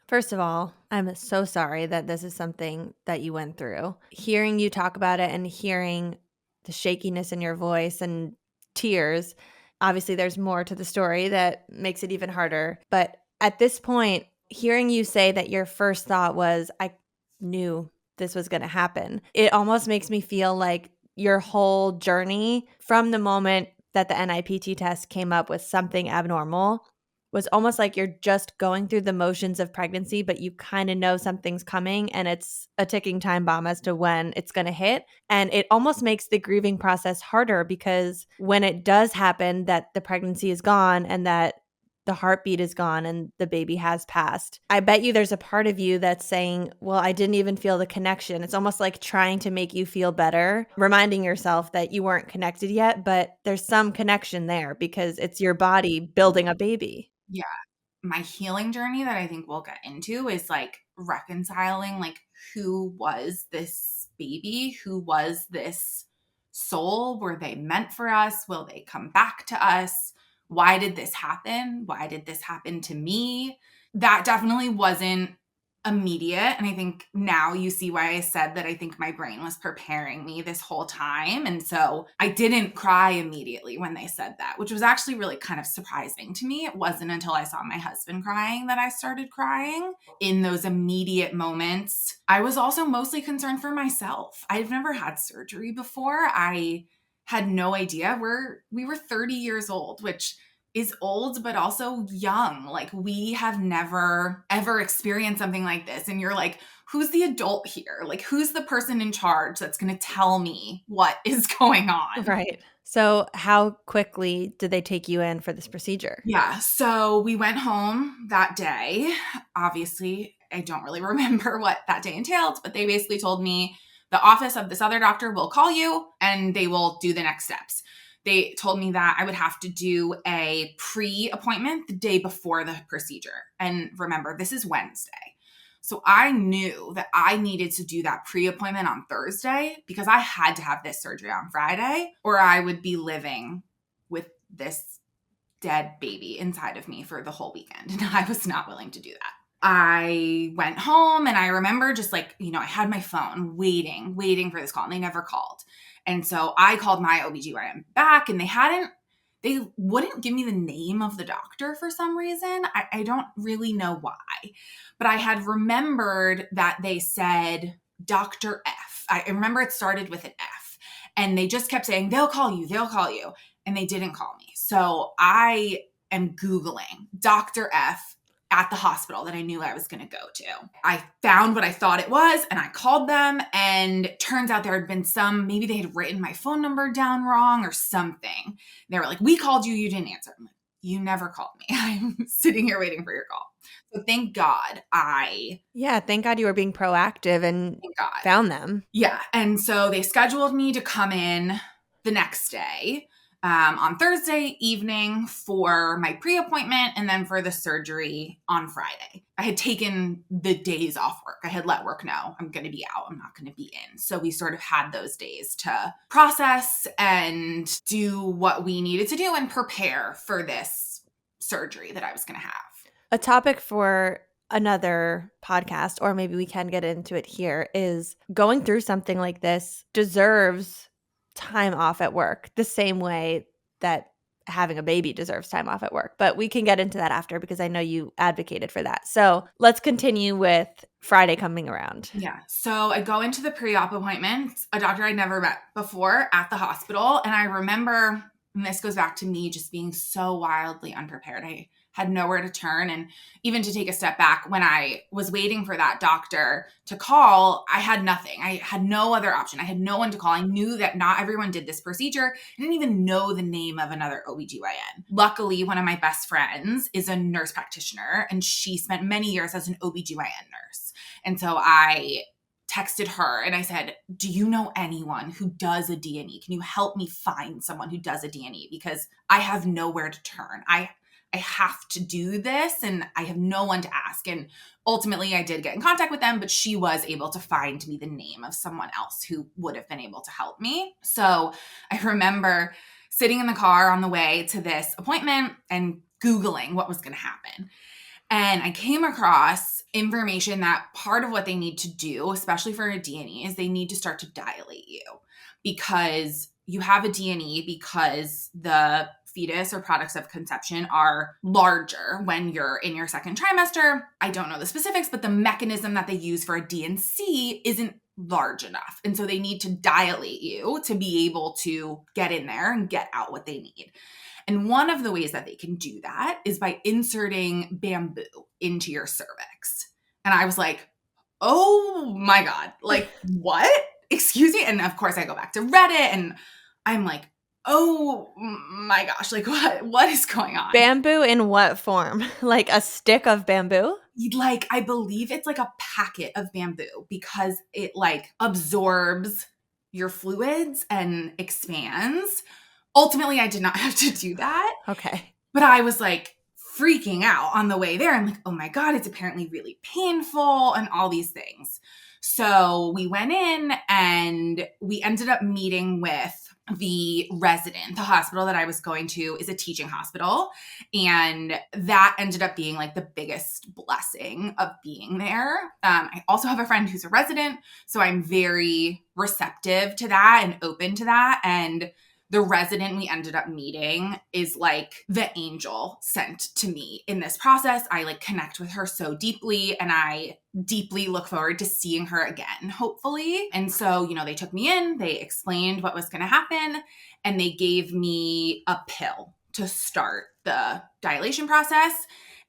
First of all, I'm so sorry that this is something that you went through. Hearing you talk about it and hearing the shakiness in your voice and tears, obviously there's more to the story that makes it even harder. But at this point, hearing you say that your first thought was, I knew this was going to happen, it almost makes me feel like your whole journey from the moment that the NIPT test came up with something abnormal was almost like you're just going through the motions of pregnancy, but you kind of know something's coming and it's a ticking time bomb as to when it's going to hit. And it almost makes the grieving process harder, because when it does happen that the pregnancy is gone and that the heartbeat is gone and the baby has passed, I bet you there's a part of you that's saying, well, I didn't even feel the connection. It's almost like trying to make you feel better, reminding yourself that you weren't connected yet, but there's some connection there because it's your body building a baby. Yeah. My healing journey that I think we'll get into is like reconciling, like, who was this baby? Who was this soul? Were they meant for us? Will they come back to us? Why did this happen? Why did this happen to me? That definitely wasn't immediate. And I think now you see why I said that I think my brain was preparing me this whole time. And so I didn't cry immediately when they said that, which was actually really kind of surprising to me. It wasn't until I saw my husband crying that I started crying. In those immediate moments, I was also mostly concerned for myself. I've never had surgery before. I had no idea. We were 30 years old, which is old, but also young. Like, we have never ever experienced something like this. And you're like, who's the adult here? Like, who's the person in charge that's going to tell me what is going on? Right. So how quickly did they take you in for this procedure? Yeah. So we went home that day. Obviously, I don't really remember what that day entailed, but they basically told me the office of this other doctor will call you and they will do the next steps. They told me that I would have to do a pre-appointment the day before the procedure. And remember, this is Wednesday. So I knew that I needed to do that pre-appointment on Thursday because I had to have this surgery on Friday, or I would be living with this dead baby inside of me for the whole weekend. And I was not willing to do that. I went home and I remember just like, I had my phone waiting for this call and they never called. And so I called my OBGYN back and they wouldn't give me the name of the doctor for some reason. I don't really know why, but I had remembered that they said Dr. F. I remember it started with an F and they just kept saying, they'll call you. And they didn't call me. So I am Googling Dr. F at the hospital that I knew I was going to go to. I found what I thought it was and I called them, and turns out there had been maybe they had written my phone number down wrong or something. They were like, we called you, you didn't answer. I'm like, you never called me. I'm sitting here waiting for your call. So thank God thank God you were being proactive and found them. Yeah. And so they scheduled me to come in the next day. On Thursday evening for my pre-appointment and then for the surgery on Friday. I had taken the days off work. I had let work know I'm going to be out. I'm not going to be in. So we sort of had those days to process and do what we needed to do and prepare for this surgery that I was going to have. A topic for another podcast, or maybe we can get into it here, is going through something like this deserves time off at work the same way that having a baby deserves time off at work. But we can get into that after because I know you advocated for that. So let's continue with Friday coming around. Yeah. So I go into the pre-op appointment, a doctor I'd never met before at the hospital. And I remember, and this goes back to me just being so wildly unprepared. I had nowhere to turn. And even to take a step back, when I was waiting for that doctor to call, I had nothing. I had no other option. I had no one to call. I knew that not everyone did this procedure. I didn't even know the name of another OBGYN. Luckily, one of my best friends is a nurse practitioner, and she spent many years as an OBGYN nurse. And so I texted her and I said, do you know anyone who does a D&E? Can you help me find someone who does a D&E? Because I have nowhere to turn. I have to do this and I have no one to ask. And ultimately I did get in contact with them, but she was able to find me the name of someone else who would have been able to help me. So I remember sitting in the car on the way to this appointment and Googling what was going to happen. And I came across information that part of what they need to do, especially for a D&E, is they need to start to dilate you because you have a D&E because the fetus or products of conception are larger when you're in your second trimester. I don't know the specifics, but the mechanism that they use for a D&C isn't large enough. And so they need to dilate you to be able to get in there and get out what they need. And one of the ways that they can do that is by inserting bamboo into your cervix. And I was like, oh my God, like what? Excuse me? And of course I go back to Reddit and I'm like, oh my gosh, like what is going on? Bamboo in what form? Like a stick of bamboo? Like, I believe it's like a packet of bamboo because it like absorbs your fluids and expands. Ultimately, I did not have to do that. Okay. But I was like freaking out on the way there. I'm like, oh my God, it's apparently really painful and all these things. So we went in and we ended up meeting with the resident. The hospital that I was going to is a teaching hospital. And that ended up being like the biggest blessing of being there. I also have a friend who's a resident. So I'm very receptive to that and open to that. And the resident we ended up meeting is like the angel sent to me in this process. I like connect with her so deeply and I deeply look forward to seeing her again, hopefully. And so, they took me in, they explained what was going to happen, and they gave me a pill to start the dilation process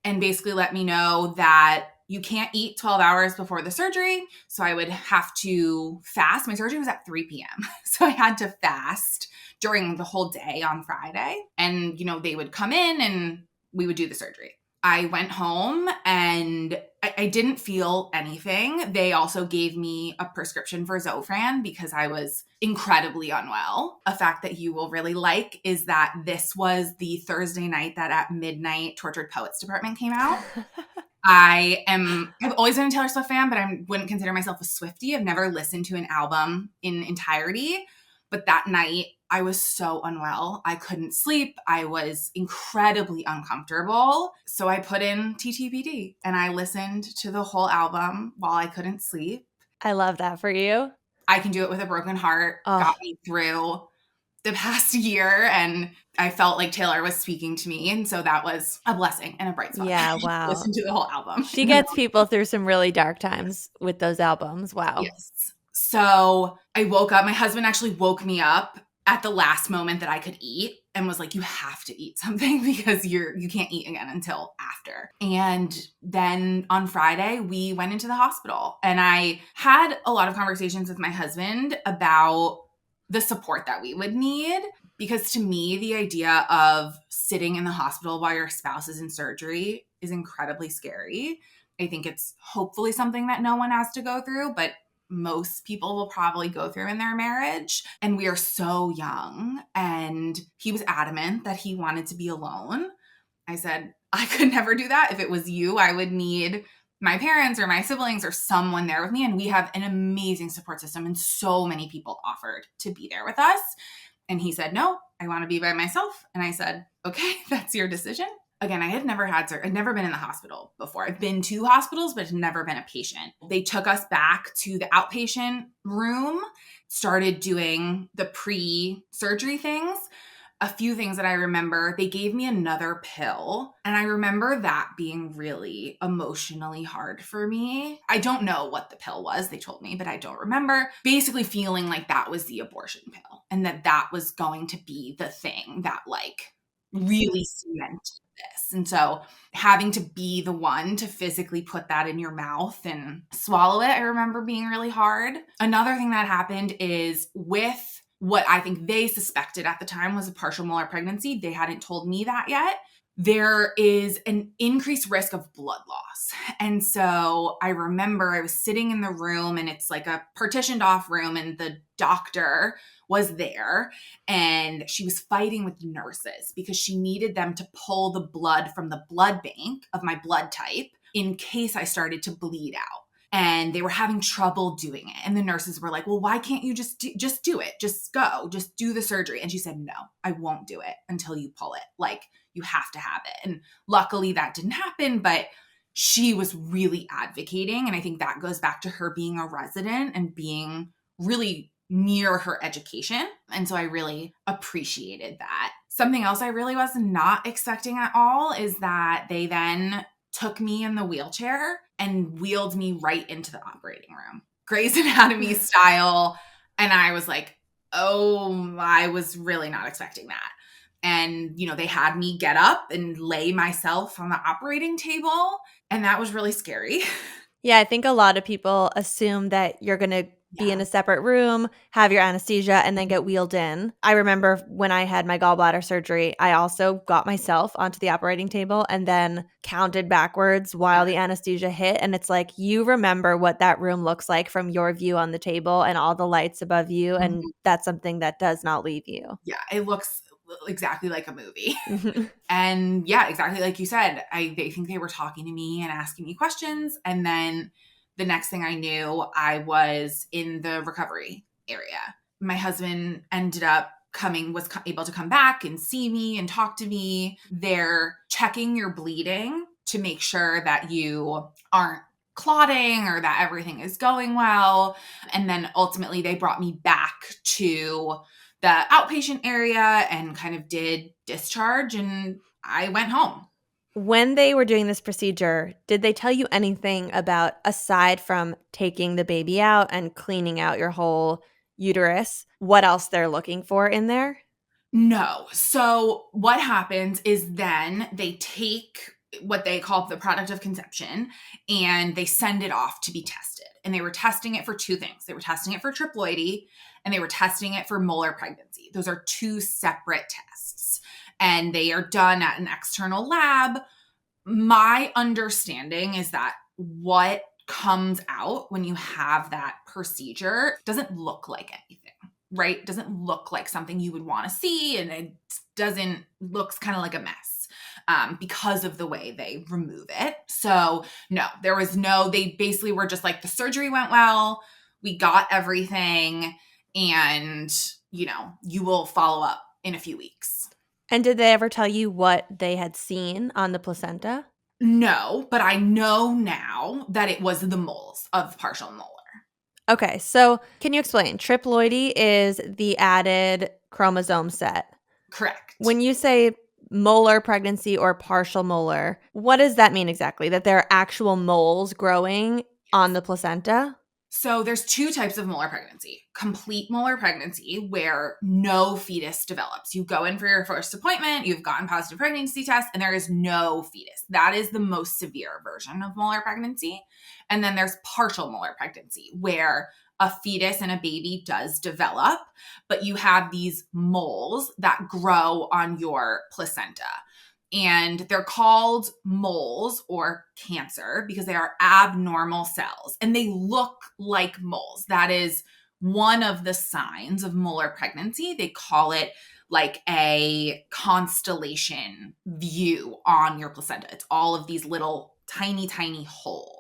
and basically let me know that you can't eat 12 hours before the surgery. So I would have to fast. My surgery was at 3 p.m. So I had to fast during the whole day on Friday. And, they would come in and we would do the surgery. I went home and I didn't feel anything. They also gave me a prescription for Zofran because I was incredibly unwell. A fact that you will really like is that this was the Thursday night that at midnight Tortured Poets Department came out. I've always been a Taylor Swift fan, but I wouldn't consider myself a Swiftie. I've never listened to an album in entirety. But that night I was so unwell. I couldn't sleep. I was incredibly uncomfortable. So I put in TTBD and I listened to the whole album while I couldn't sleep. I love that for you. I Can Do It With a Broken Heart got me through the past year, and I felt like Taylor was speaking to me. And so that was a blessing and a bright spot. Yeah, wow. Listen to the whole album. She gets people through some really dark times with those albums. Wow. Yes. So I woke up. My husband actually woke me up at the last moment that I could eat and was like, you have to eat something because you can't eat again until after. And then on Friday, we went into the hospital, and I had a lot of conversations with my husband about the support that we would need. Because to me, the idea of sitting in the hospital while your spouse is in surgery is incredibly scary. I think it's hopefully something that no one has to go through, but most people will probably go through in their marriage. And we are so young. And he was adamant that he wanted to be alone. I said, I could never do that. If it was you, I would need my parents or my siblings or someone there with me. And we have an amazing support system, and so many people offered to be there with us. And he said, no, I want to be by myself. And I said, okay, that's your decision. Again, I had never had surgery. I'd never been in the hospital before. I've been to hospitals, but I'd never been a patient. They took us back to the outpatient room, started doing the pre-surgery things. A few things that I remember, they gave me another pill, and I remember that being really emotionally hard for me. I don't know what the pill was, they told me, but I don't remember. Basically feeling like that was the abortion pill, and that was going to be the thing that like really cemented this. And so having to be the one to physically put that in your mouth and swallow it, I remember being really hard. Another thing that happened is with what I think they suspected at the time was a partial molar pregnancy. They hadn't told me that yet. There is an increased risk of blood loss. And so I remember I was sitting in the room, and it's like a partitioned off room, and the doctor was there, and she was fighting with nurses because she needed them to pull the blood from the blood bank of my blood type in case I started to bleed out. And they were having trouble doing it. And the nurses were like, well, why can't you just do it? Just go, just do the surgery. And she said, no, I won't do it until you pull it. Like, you have to have it. And luckily that didn't happen, but she was really advocating. And I think that goes back to her being a resident and being really near her education. And so I really appreciated that. Something else I really was not expecting at all is that they then took me in the wheelchair and wheeled me right into the operating room, Grey's Anatomy style. And I was like, oh, I was really not expecting that. And, they had me get up and lay myself on the operating table. And that was really scary. Yeah, I think a lot of people assume that you're going to be in a separate room, have your anesthesia, and then get wheeled in. I remember when I had my gallbladder surgery, I also got myself onto the operating table and then counted backwards while the anesthesia hit. And it's like, you remember what that room looks like from your view on the table and all the lights above you. And that's something that does not leave you. Yeah, it looks exactly like a movie. And yeah, exactly like you said, they think they were talking to me and asking me questions. And then the next thing I knew, I was in the recovery area. My husband ended up was able to come back and see me and talk to me. They're checking your bleeding to make sure that you aren't clotting or that everything is going well. And then ultimately they brought me back to the outpatient area and kind of did discharge, and I went home. When they were doing this procedure, did they tell you anything about, aside from taking the baby out and cleaning out your whole uterus, what else they're looking for in there? No. So what happens is then they take what they call the product of conception and they send it off to be tested. And they were testing it for two things. They were testing it for triploidy and they were testing it for molar pregnancy. Those are two separate tests. And they are done at an external lab. My understanding is that what comes out when you have that procedure doesn't look like anything, right? It doesn't look like something you would want to see, and it looks kind of like a mess because of the way they remove it. So no, they basically were just like, the surgery went well, we got everything, and you will follow up in a few weeks. And did they ever tell you what they had seen on the placenta? No, but I know now that it was the moles of partial molar. Okay, so can you explain? Triploidy is the added chromosome set. Correct. When you say molar pregnancy or partial molar, what does that mean exactly? That there are actual moles growing on the placenta? So there's two types of molar pregnancy. Complete molar pregnancy, where no fetus develops. You go in for your first appointment, you've gotten positive pregnancy tests, and there is no fetus. That is the most severe version of molar pregnancy. And then there's partial molar pregnancy, where a fetus and a baby does develop, but you have these moles that grow on your placenta. And they're called moles or cancer because they are abnormal cells and they look like moles. That is one of the signs of molar pregnancy. They call it like a constellation view on your placenta. It's all of these little tiny, tiny holes.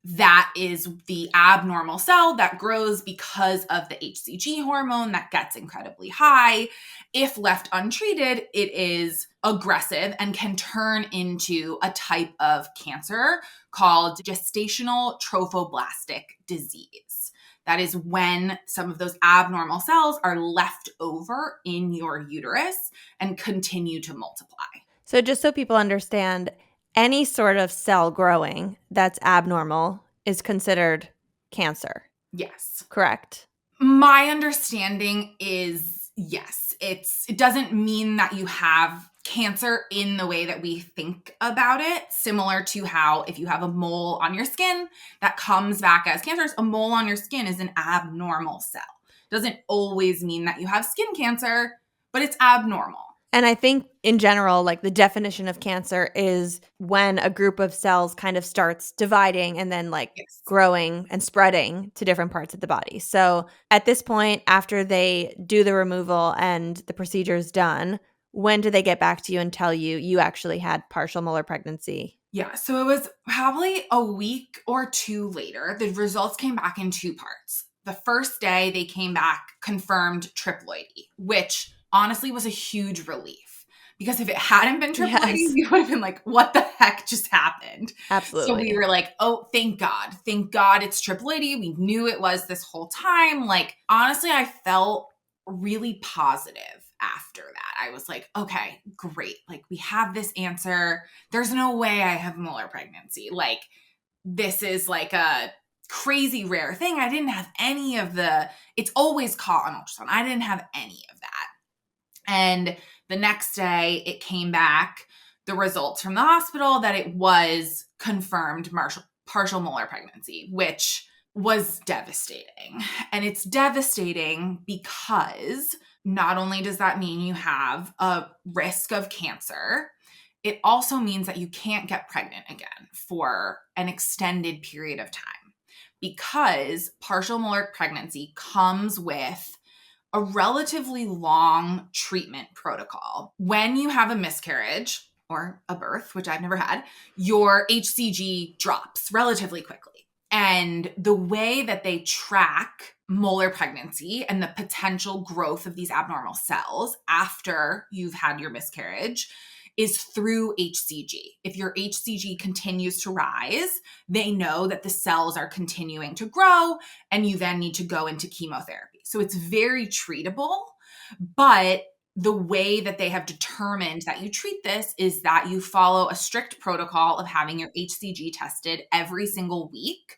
That is the abnormal cell that grows because of the HCG hormone that gets incredibly high. If left untreated, it is aggressive and can turn into a type of cancer called gestational trophoblastic disease. That is when some of those abnormal cells are left over in your uterus and continue to multiply. So just so people understand, any sort of cell growing that's abnormal is considered cancer. Yes. Correct? My understanding is yes. It doesn't mean that you have cancer in the way that we think about it, similar to how if you have a mole on your skin that comes back as cancer, a mole on your skin is an abnormal cell. Doesn't always mean that you have skin cancer, but it's abnormal. And I think in general, like the definition of cancer is when a group of cells kind of starts dividing and then like Yes. growing and spreading to different parts of the body. So at this point, after they do the removal and the procedure is done, when do they get back to you and tell you you actually had partial molar pregnancy? Yeah, so it was probably a week or two later. The results came back in two parts. The first day they came back confirmed triploidy, which honestly was a huge relief. Because if it hadn't been triploidy, Yes. we would have been like, what the heck just happened? Absolutely. So we were like, oh, thank God. Thank God it's triploidy. We knew it was this whole time. Like, honestly, I felt really positive after that. I was like, okay, great. Like, we have this answer. There's no way I have molar pregnancy. Like, this is like a crazy rare thing. I didn't have any of it's always caught on ultrasound. I didn't have any of that. And the next day it came back, the results from the hospital, that it was confirmed partial molar pregnancy, which was devastating. And it's devastating because not only does that mean you have a risk of cancer, it also means that you can't get pregnant again for an extended period of time, because partial molar pregnancy comes with a relatively long treatment protocol. When you have a miscarriage or a birth, which I've never had, your HCG drops relatively quickly. And the way that they track molar pregnancy and the potential growth of these abnormal cells after you've had your miscarriage is through HCG. If your HCG continues to rise, they know that the cells are continuing to grow and you then need to go into chemotherapy. So it's very treatable, but the way that they have determined that you treat this is that you follow a strict protocol of having your HCG tested every single week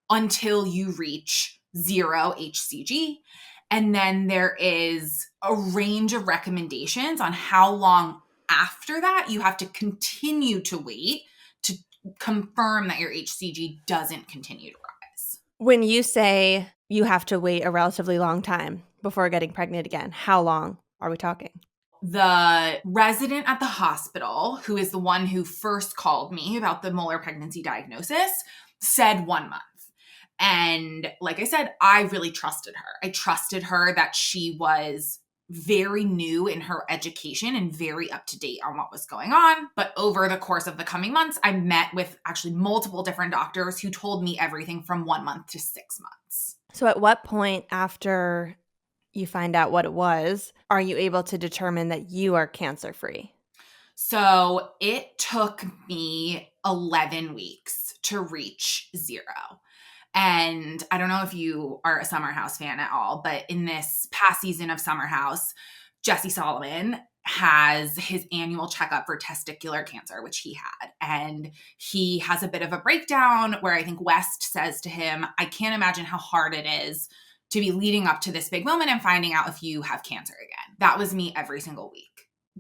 until you reach 0 HCG. And then there is a range of recommendations on how long after that you have to continue to wait to confirm that your HCG doesn't continue to rise. When you say you have to wait a relatively long time before getting pregnant again, how long are we talking? The resident at the hospital, who is the one who first called me about the molar pregnancy diagnosis, said 1 month. And like I said, I really trusted her. I trusted her that she was very new in her education and very up to date on what was going on. But over the course of the coming months, I met with actually multiple different doctors who told me everything from 1 month to 6 months. So at what point after you find out what it was, are you able to determine that you are cancer-free? So it took me 11 weeks to reach 0. And I don't know if you are a Summer House fan at all, but in this past season of Summer House, Jesse Solomon has his annual checkup for testicular cancer, which he had. And he has a bit of a breakdown where I think West says to him, I can't imagine how hard it is to be leading up to this big moment and finding out if you have cancer again. That was me every single week.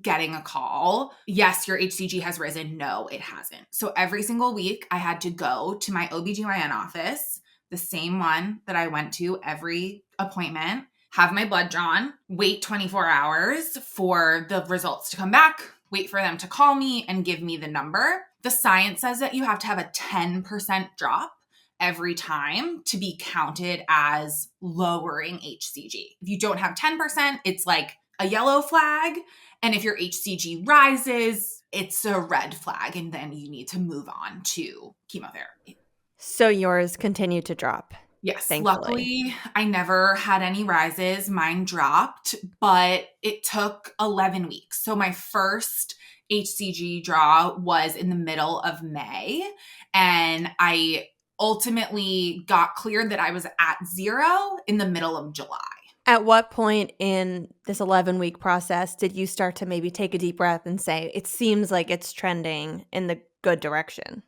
Getting a call. Yes, your HCG has risen. No, it hasn't. So every single week I had to go to my OBGYN office, the same one that I went to every appointment, have my blood drawn, wait 24 hours for the results to come back, wait for them to call me and give me the number. The science says that you have to have a 10% drop every time to be counted as lowering HCG. If you don't have 10%, it's like a yellow flag. And if your HCG rises, it's a red flag. And then you need to move on to chemotherapy. So yours continued to drop. Yes. Thankfully. Luckily, I never had any rises. Mine dropped, but it took 11 weeks. So my first HCG draw was in the middle of May. And I ultimately got cleared that I was at 0 in the middle of July. At what point in this 11-week process did you start to maybe take a deep breath and say, it seems like it's trending in the good direction?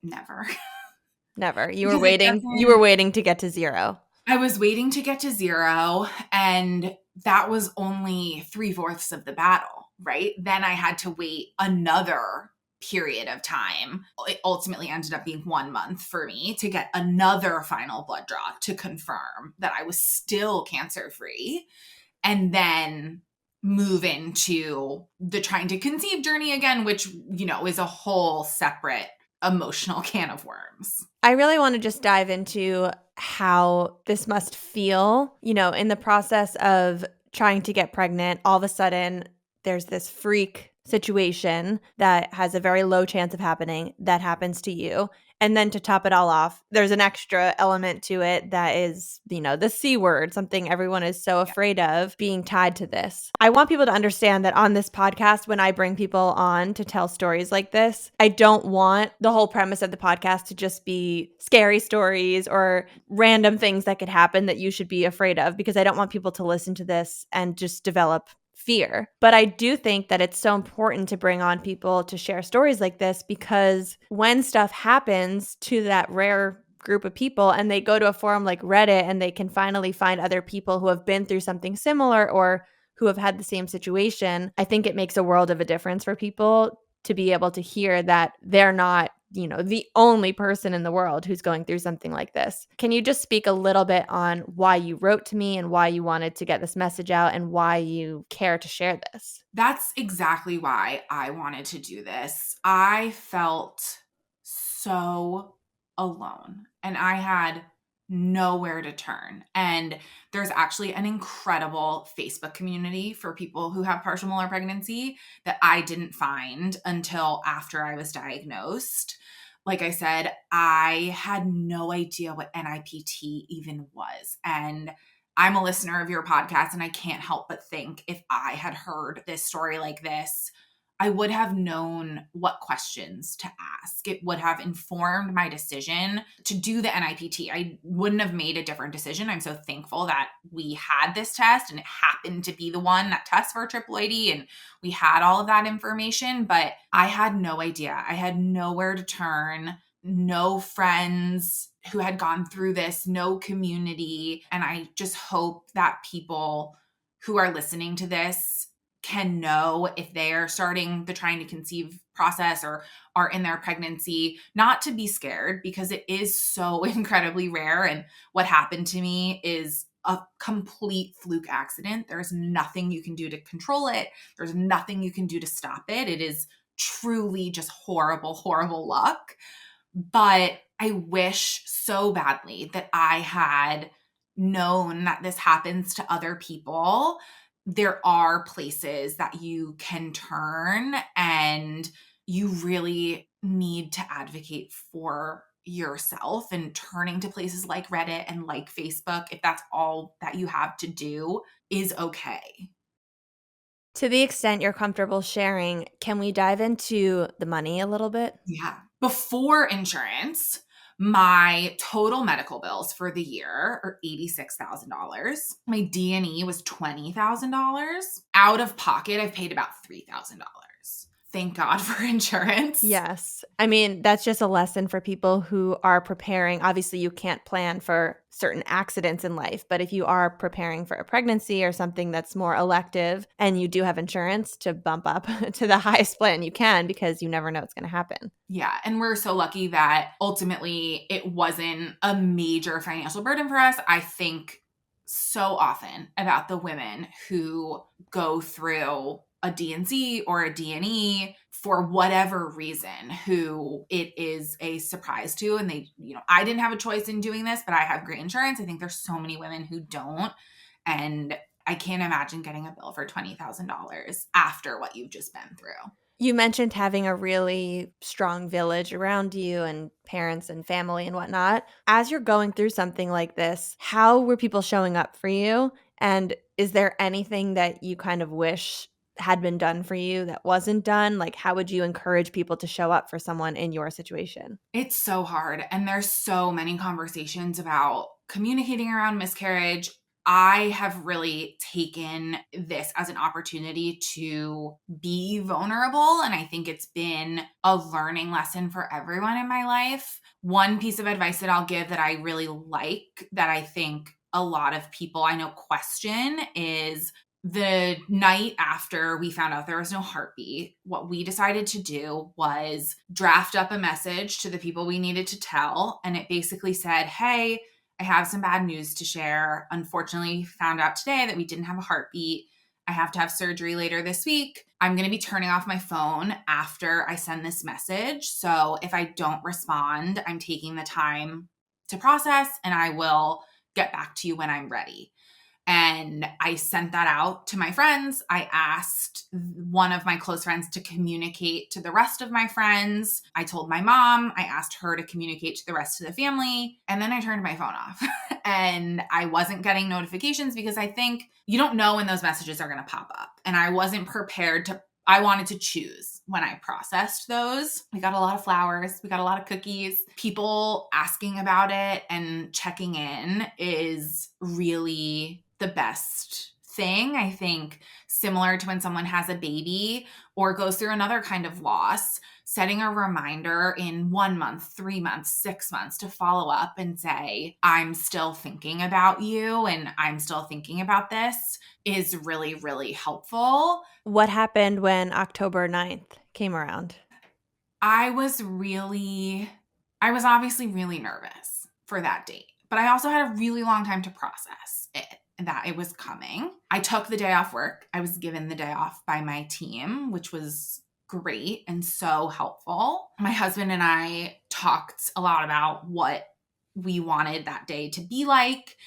Never. Never. You were waiting to get to 0. I was waiting to get to 0, and that was only 3/4 of the battle, right? Then I had to wait another period of time. It ultimately ended up being 1 month for me to get another final blood draw to confirm that I was still cancer-free, and then move into the trying to conceive journey again, which, is a whole separate emotional can of worms. I really want to just dive into how this must feel, in the process of trying to get pregnant. All of a sudden, there's this freak situation that has a very low chance of happening that happens to you. And then to top it all off, there's an extra element to it that is, the C word, something everyone is so afraid of being tied to this. I want people to understand that on this podcast, when I bring people on to tell stories like this, I don't want the whole premise of the podcast to just be scary stories or random things that could happen that you should be afraid of, because I don't want people to listen to this and just develop fear. But I do think that it's so important to bring on people to share stories like this, because when stuff happens to that rare group of people and they go to a forum like Reddit and they can finally find other people who have been through something similar or who have had the same situation, I think it makes a world of a difference for people to be able to hear that they're not the only person in the world who's going through something like this. Can you just speak a little bit on why you wrote to me and why you wanted to get this message out and why you care to share this? That's exactly why I wanted to do this. I felt so alone and I had nowhere to turn. And there's actually an incredible Facebook community for people who have partial molar pregnancy that I didn't find until after I was diagnosed. Like I said, I had no idea what NIPT even was. And I'm a listener of your podcast, and I can't help but think if I had heard this story like this, I would have known what questions to ask. It would have informed my decision to do the NIPT. I wouldn't have made a different decision. I'm so thankful that we had this test and it happened to be the one that tests for triploidy and we had all of that information, but I had no idea. I had nowhere to turn, no friends who had gone through this, no community. And I just hope that people who are listening to this can know if they are starting the trying to conceive process or are in their pregnancy, not to be scared, because it is so incredibly rare. And what happened to me is a complete fluke accident. There's nothing you can do to control it. There's nothing you can do to stop it. It is truly just horrible, horrible luck. But I wish so badly that I had known that this happens to other people. There are places that you can turn, and you really need to advocate for yourself and turning to places like Reddit and like Facebook, if that's all that you have to do, is okay. To the extent you're comfortable sharing, can we dive into the money a little bit? Yeah. Before insurance, my total medical bills for the year are $86,000. My D&E was $20,000. Out of pocket, I've paid about $3,000. Thank God for insurance. Yes. I mean, that's just a lesson for people who are preparing. Obviously, you can't plan for certain accidents in life, but if you are preparing for a pregnancy or something that's more elective and you do have insurance, to bump up to the highest plan you can, because you never know what's going to happen. Yeah. And we're so lucky that ultimately it wasn't a major financial burden for us. I think so often about the women who go through a D&C or a D&E for whatever reason, who it is a surprise to. And they, I didn't have a choice in doing this, but I have great insurance. I think there's so many women who don't. And I can't imagine getting a bill for $20,000 after what you've just been through. You mentioned having a really strong village around you and parents and family and whatnot. As you're going through something like this, how were people showing up for you? And is there anything that you kind of wish had been done for you that wasn't done? Like, how would you encourage people to show up for someone in your situation? It's so hard. And there's so many conversations about communicating around miscarriage. I have really taken this as an opportunity to be vulnerable. And I think it's been a learning lesson for everyone in my life. One piece of advice that I'll give that I really like, that I think a lot of people I know question, is the night after we found out there was no heartbeat, what we decided to do was draft up a message to the people we needed to tell. And it basically said, hey, I have some bad news to share. Unfortunately, found out today that we didn't have a heartbeat. I have to have surgery later this week. I'm going to be turning off my phone after I send this message. So if I don't respond, I'm taking the time to process, and I will get back to you when I'm ready. And I sent that out to my friends. I asked one of my close friends to communicate to the rest of my friends. I told my mom, I asked her to communicate to the rest of the family. And then I turned my phone off and I wasn't getting notifications because I think you don't know when those messages are going to pop up. And I wasn't prepared to, I wanted to choose when I processed those. We got a lot of flowers. We got a lot of cookies. People asking about it and checking in is really the best thing. I think similar to when someone has a baby or goes through another kind of loss, setting a reminder in 1 month, 3 months, 6 months to follow up and say, I'm still thinking about you and I'm still thinking about this, is really, really helpful. What happened when October 9th came around? I was obviously really nervous for that date, but I also had a really long time to process it, that it was coming. I took the day off work. I was given the day off by my team, which was great and so helpful. My husband and I talked a lot about what we wanted that day to be like,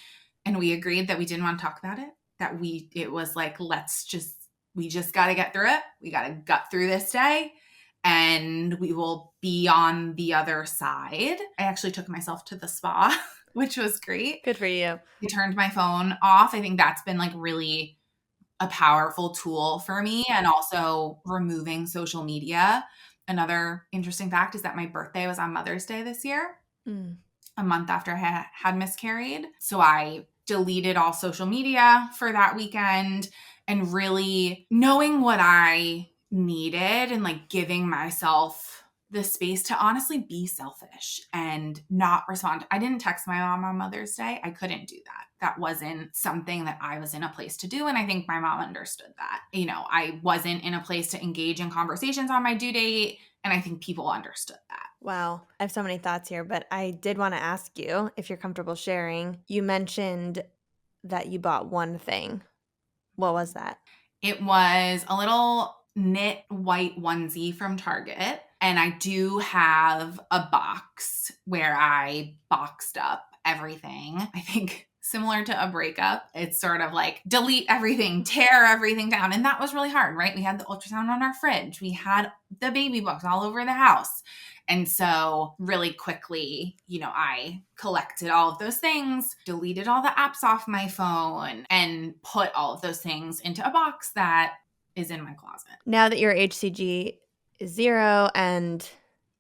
and we agreed that we didn't want to talk about it, that it was like, we just got to get through it. We got to gut through this day and we will be on the other side. I actually took myself to the spa, which was great. Good for you. I turned my phone off. I think that's been like really a powerful tool for me, and also removing social media. Another interesting fact is that my birthday was on Mother's Day this year, a month after I had miscarried. So I deleted all social media for that weekend, and really knowing what I needed and like giving myself the space to honestly be selfish and not respond. I didn't text my mom on Mother's Day. I couldn't do that. That wasn't something that I was in a place to do. And I think my mom understood that. I wasn't in a place to engage in conversations on my due date. And I think people understood that. Wow. I have so many thoughts here, but I did want to ask you if you're comfortable sharing. You mentioned that you bought one thing. What was that? It was a little knit white onesie from Target. And I do have a box where I boxed up everything. I think similar to a breakup. It's sort of like delete everything, tear everything down. And that was really hard, right? We had the ultrasound on our fridge. We had the baby books all over the house. And so really quickly, I collected all of those things, deleted all the apps off my phone, and put all of those things into a box that is in my closet. Now that your HCG is 0 and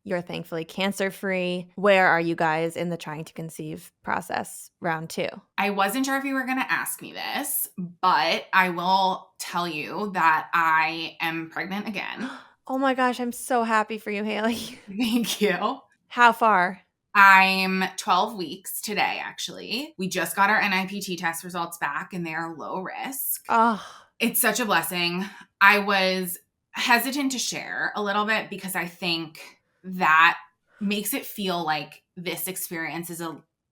you're thankfully cancer-free, where are you guys in the trying to conceive process, round 2? I wasn't sure if you were going to ask me this, but I will tell you that I am pregnant again. Oh my gosh, I'm so happy for you, Hailey. Thank you. How far? I'm 12 weeks today, actually. We just got our NIPT test results back and they are low risk. Oh, it's such a blessing. I was hesitant to share a little bit because I think that makes it feel like this experience is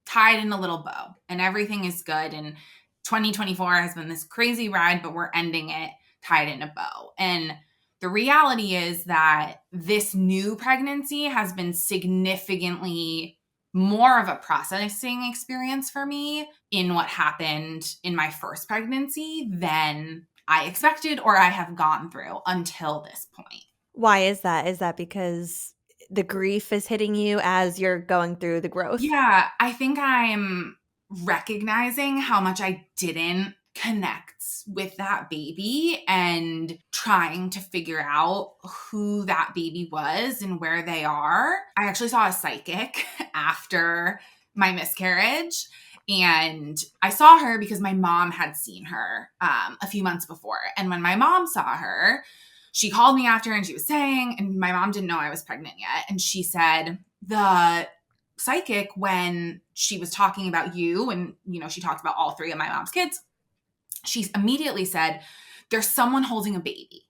tied in a little bow and everything is good. And 2024 has been this crazy ride, but we're ending it tied in a bow. And the reality is that this new pregnancy has been significantly more of a processing experience for me in what happened in my first pregnancy than I expected or I have gone through until this point. Why is that? Is that because the grief is hitting you as you're going through the growth? Yeah, I think I'm recognizing how much I didn't connect with that baby and trying to figure out who that baby was and where they are. I actually saw a psychic after my miscarriage. And I saw her because my mom had seen her a few months before. And when my mom saw her, she called me after and she was saying, and my mom didn't know I was pregnant yet. And she said, the psychic, when she was talking about you and, she talked about all 3 of my mom's kids, she immediately said, there's someone holding a baby.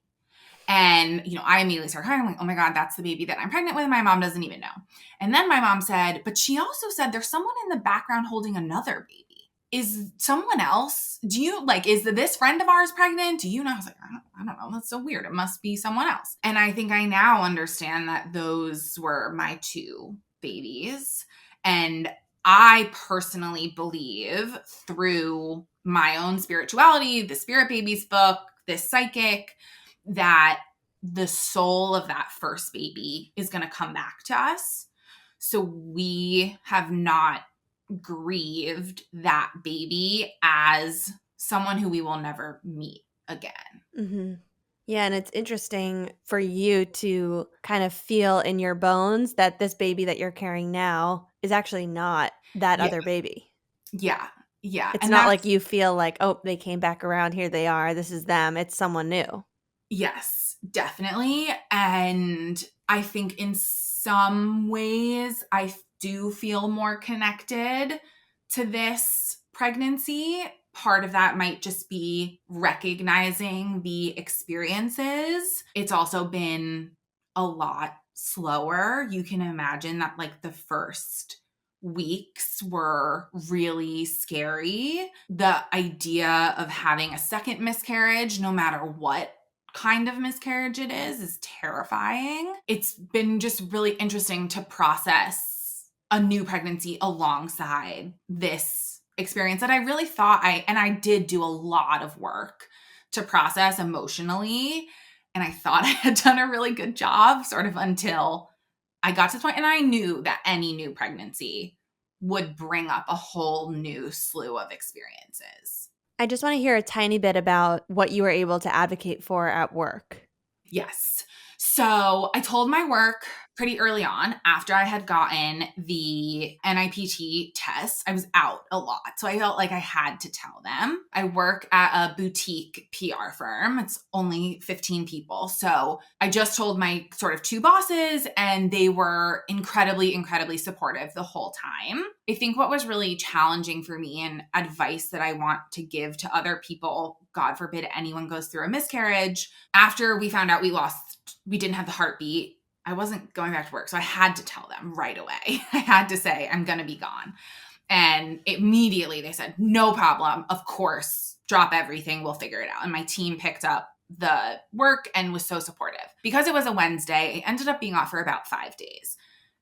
And, I immediately started crying. I'm like, oh my God, that's the baby that I'm pregnant with. My mom doesn't even know. And then my mom said, but she also said there's someone in the background holding another baby. Is someone else? Do you is this friend of ours pregnant? Do you know? I was like, I don't know. That's so weird. It must be someone else. And I think I now understand that those were my 2 babies. And I personally believe through my own spirituality, the Spirit Babies book, this psychic, that the soul of that first baby is going to come back to us. So we have not grieved that baby as someone who we will never meet again. Mm-hmm. Yeah, and it's interesting for you to kind of feel in your bones that this baby that you're carrying now is actually not that other baby. Yeah. Yeah. It's not like you feel like, oh, they came back around, here they are, this is them. It's someone new. Yes, definitely. And I think in some ways I do feel more connected to this pregnancy. Part of that might just be recognizing the experiences. It's also been a lot slower. You can imagine that the first weeks were really scary. The idea of having a second miscarriage, no matter what kind of miscarriage it is terrifying. It's been just really interesting to process a new pregnancy alongside this experience that I really thought I did do a lot of work to process emotionally. And I thought I had done a really good job sort of until I got to the point, and I knew that any new pregnancy would bring up a whole new slew of experiences. I just want to hear a tiny bit about what you were able to advocate for at work. Yes. So I told my work pretty early on after I had gotten the NIPT test. I was out a lot, so I felt like I had to tell them. I work at a boutique PR firm. It's only 15 people. So I just told my sort of 2 bosses, and they were incredibly, incredibly supportive the whole time. I think what was really challenging for me, and advice that I want to give to other people, God forbid anyone goes through a miscarriage, after we found out we didn't have the heartbeat, I wasn't going back to work. So I had to tell them right away. I had to say, I'm going to be gone. And immediately they said, no problem. Of course, drop everything. We'll figure it out. And my team picked up the work and was so supportive. Because it was a Wednesday, I ended up being off for about 5 days.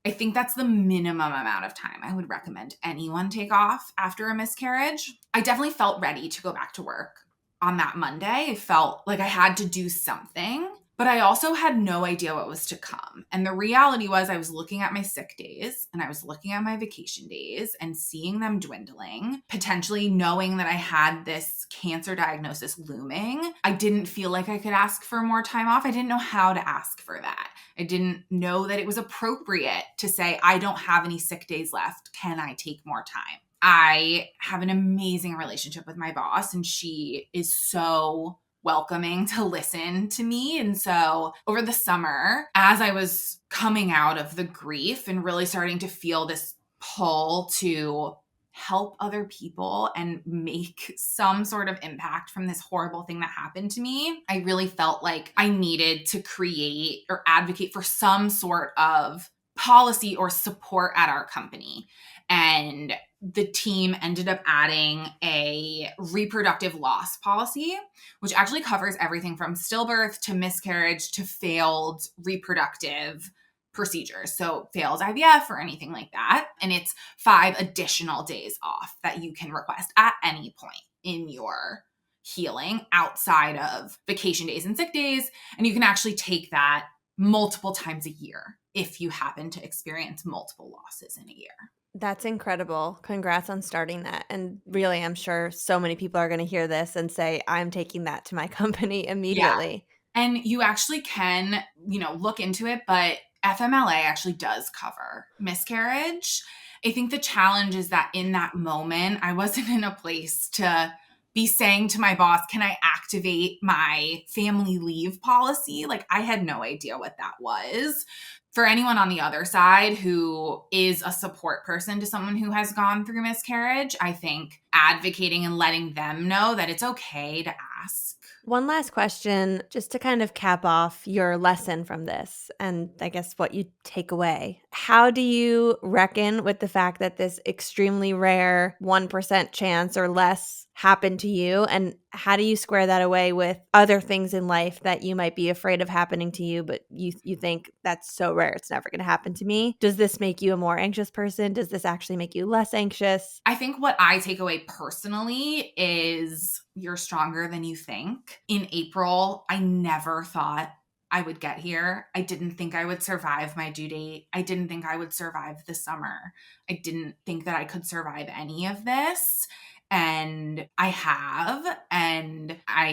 I think that's the minimum amount of time I would recommend anyone take off after a miscarriage. I definitely felt ready to go back to work on that Monday. I felt like I had to do something, but I also had no idea what was to come. And the reality was I was looking at my sick days and I was looking at my vacation days and seeing them dwindling, potentially knowing that I had this cancer diagnosis looming. I didn't feel like I could ask for more time off. I didn't know how to ask for that. I didn't know that it was appropriate to say, I don't have any sick days left. Can I take more time? I have an amazing relationship with my boss, and she is so welcoming to listen to me. And so over the summer, as I was coming out of the grief and really starting to feel this pull to help other people and make some sort of impact from this horrible thing that happened to me, I really felt like I needed to create or advocate for some sort of policy or support at our company. And the team ended up adding a reproductive loss policy, which actually covers everything from stillbirth to miscarriage to failed reproductive procedures. So failed IVF or anything like that. And it's 5 additional days off that you can request at any point in your healing outside of vacation days and sick days. And you can actually take that multiple times a year if you happen to experience multiple losses in a year. That's incredible. Congrats on starting that. And really, I'm sure so many people are going to hear this and say, I'm taking that to my company immediately. Yeah. And you actually can, look into it, but FMLA actually does cover miscarriage. I think the challenge is that in that moment, I wasn't in a place to be saying to my boss, can I activate my family leave policy? Like, I had no idea what that was. For anyone on the other side who is a support person to someone who has gone through miscarriage, I think advocating and letting them know that it's okay to ask. One last question, just to kind of cap off your lesson from this, and I guess what you take away. How do you reckon with the fact that this extremely rare 1% chance or less happened to you? And how do you square that away with other things in life that you might be afraid of happening to you, but you think that's so rare, it's never going to happen to me? Does this make you a more anxious person? Does this actually make you less anxious? I think what I take away personally is you're stronger than you think. In April, I never thought I would get here. I didn't think I would survive my due date. I didn't think I would survive the summer. I didn't think that I could survive any of this. And I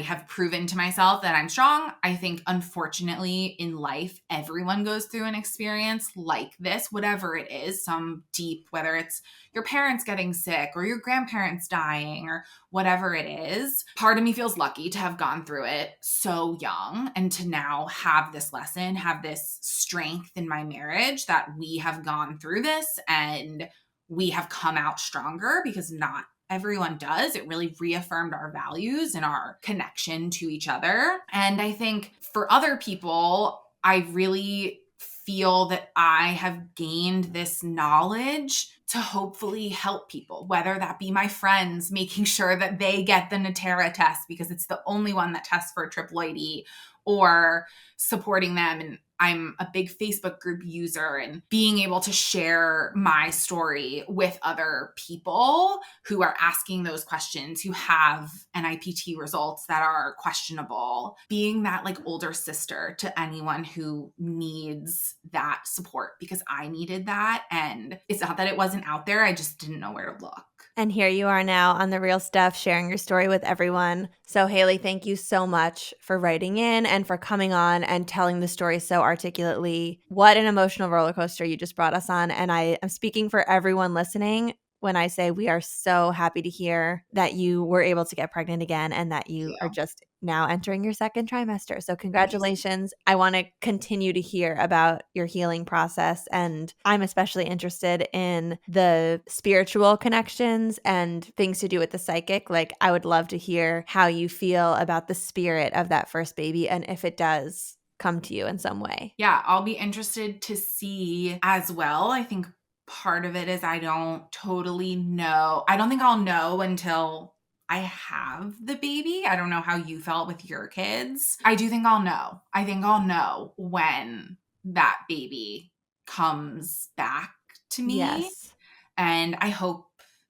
have proven to myself that I'm strong. I think, unfortunately, in life, everyone goes through an experience like this, whatever it is, some deep, whether it's your parents getting sick or your grandparents dying or whatever it is. Part of me feels lucky to have gone through it so young and to now have this lesson, have this strength in my marriage that we have gone through this and we have come out stronger, because not everyone does. It really reaffirmed our values and our connection to each other. And I think for other people, I really feel that I have gained this knowledge to hopefully help people, whether that be my friends, making sure that they get the Natera test because it's the only one that tests for triploidy, or supporting them. And I'm a big Facebook group user, and being able to share my story with other people who are asking those questions, who have NIPT results that are questionable, being that like older sister to anyone who needs that support, because I needed that. And it's not that it wasn't out there, I just didn't know where to look. And here you are now on The Real Stuff, sharing your story with everyone. So Hailey, thank you so much for writing in and for coming on and telling the story so articulately. What an emotional roller coaster you just brought us on. And I am speaking for everyone listening when I say we are so happy to hear that you were able to get pregnant again and that you are just now entering your second trimester. So congratulations. I want to continue to hear about your healing process. And I'm especially interested in the spiritual connections and things to do with the psychic. Like, I would love to hear how you feel about the spirit of that first baby and if it does come to you in some way. Yeah, I'll be interested to see as well. I think part of it is I don't totally know. I don't think I'll know until I have the baby. I don't know how you felt with your kids. I do think I'll know. I think I'll know when that baby comes back to me. Yes. And I hope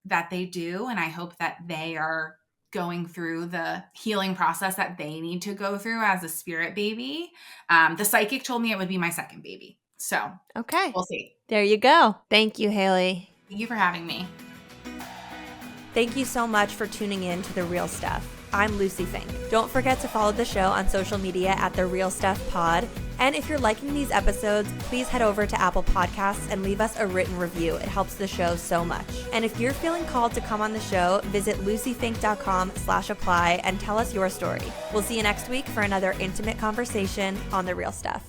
that they do. And I hope that they are going through the healing process that they need to go through as a spirit baby. The psychic told me it would be my second baby. So Okay. we'll see. There you go. Thank you, Hailey. Thank you for having me. Thank you so much for tuning in to The Real Stuff. I'm Lucie Fink. Don't forget to follow the show on social media at The Real Stuff Pod. And if you're liking these episodes, please head over to Apple Podcasts and leave us a written review. It helps the show so much. And if you're feeling called to come on the show, visit luciefink.com/apply and tell us your story. We'll see you next week for another intimate conversation on The Real Stuff.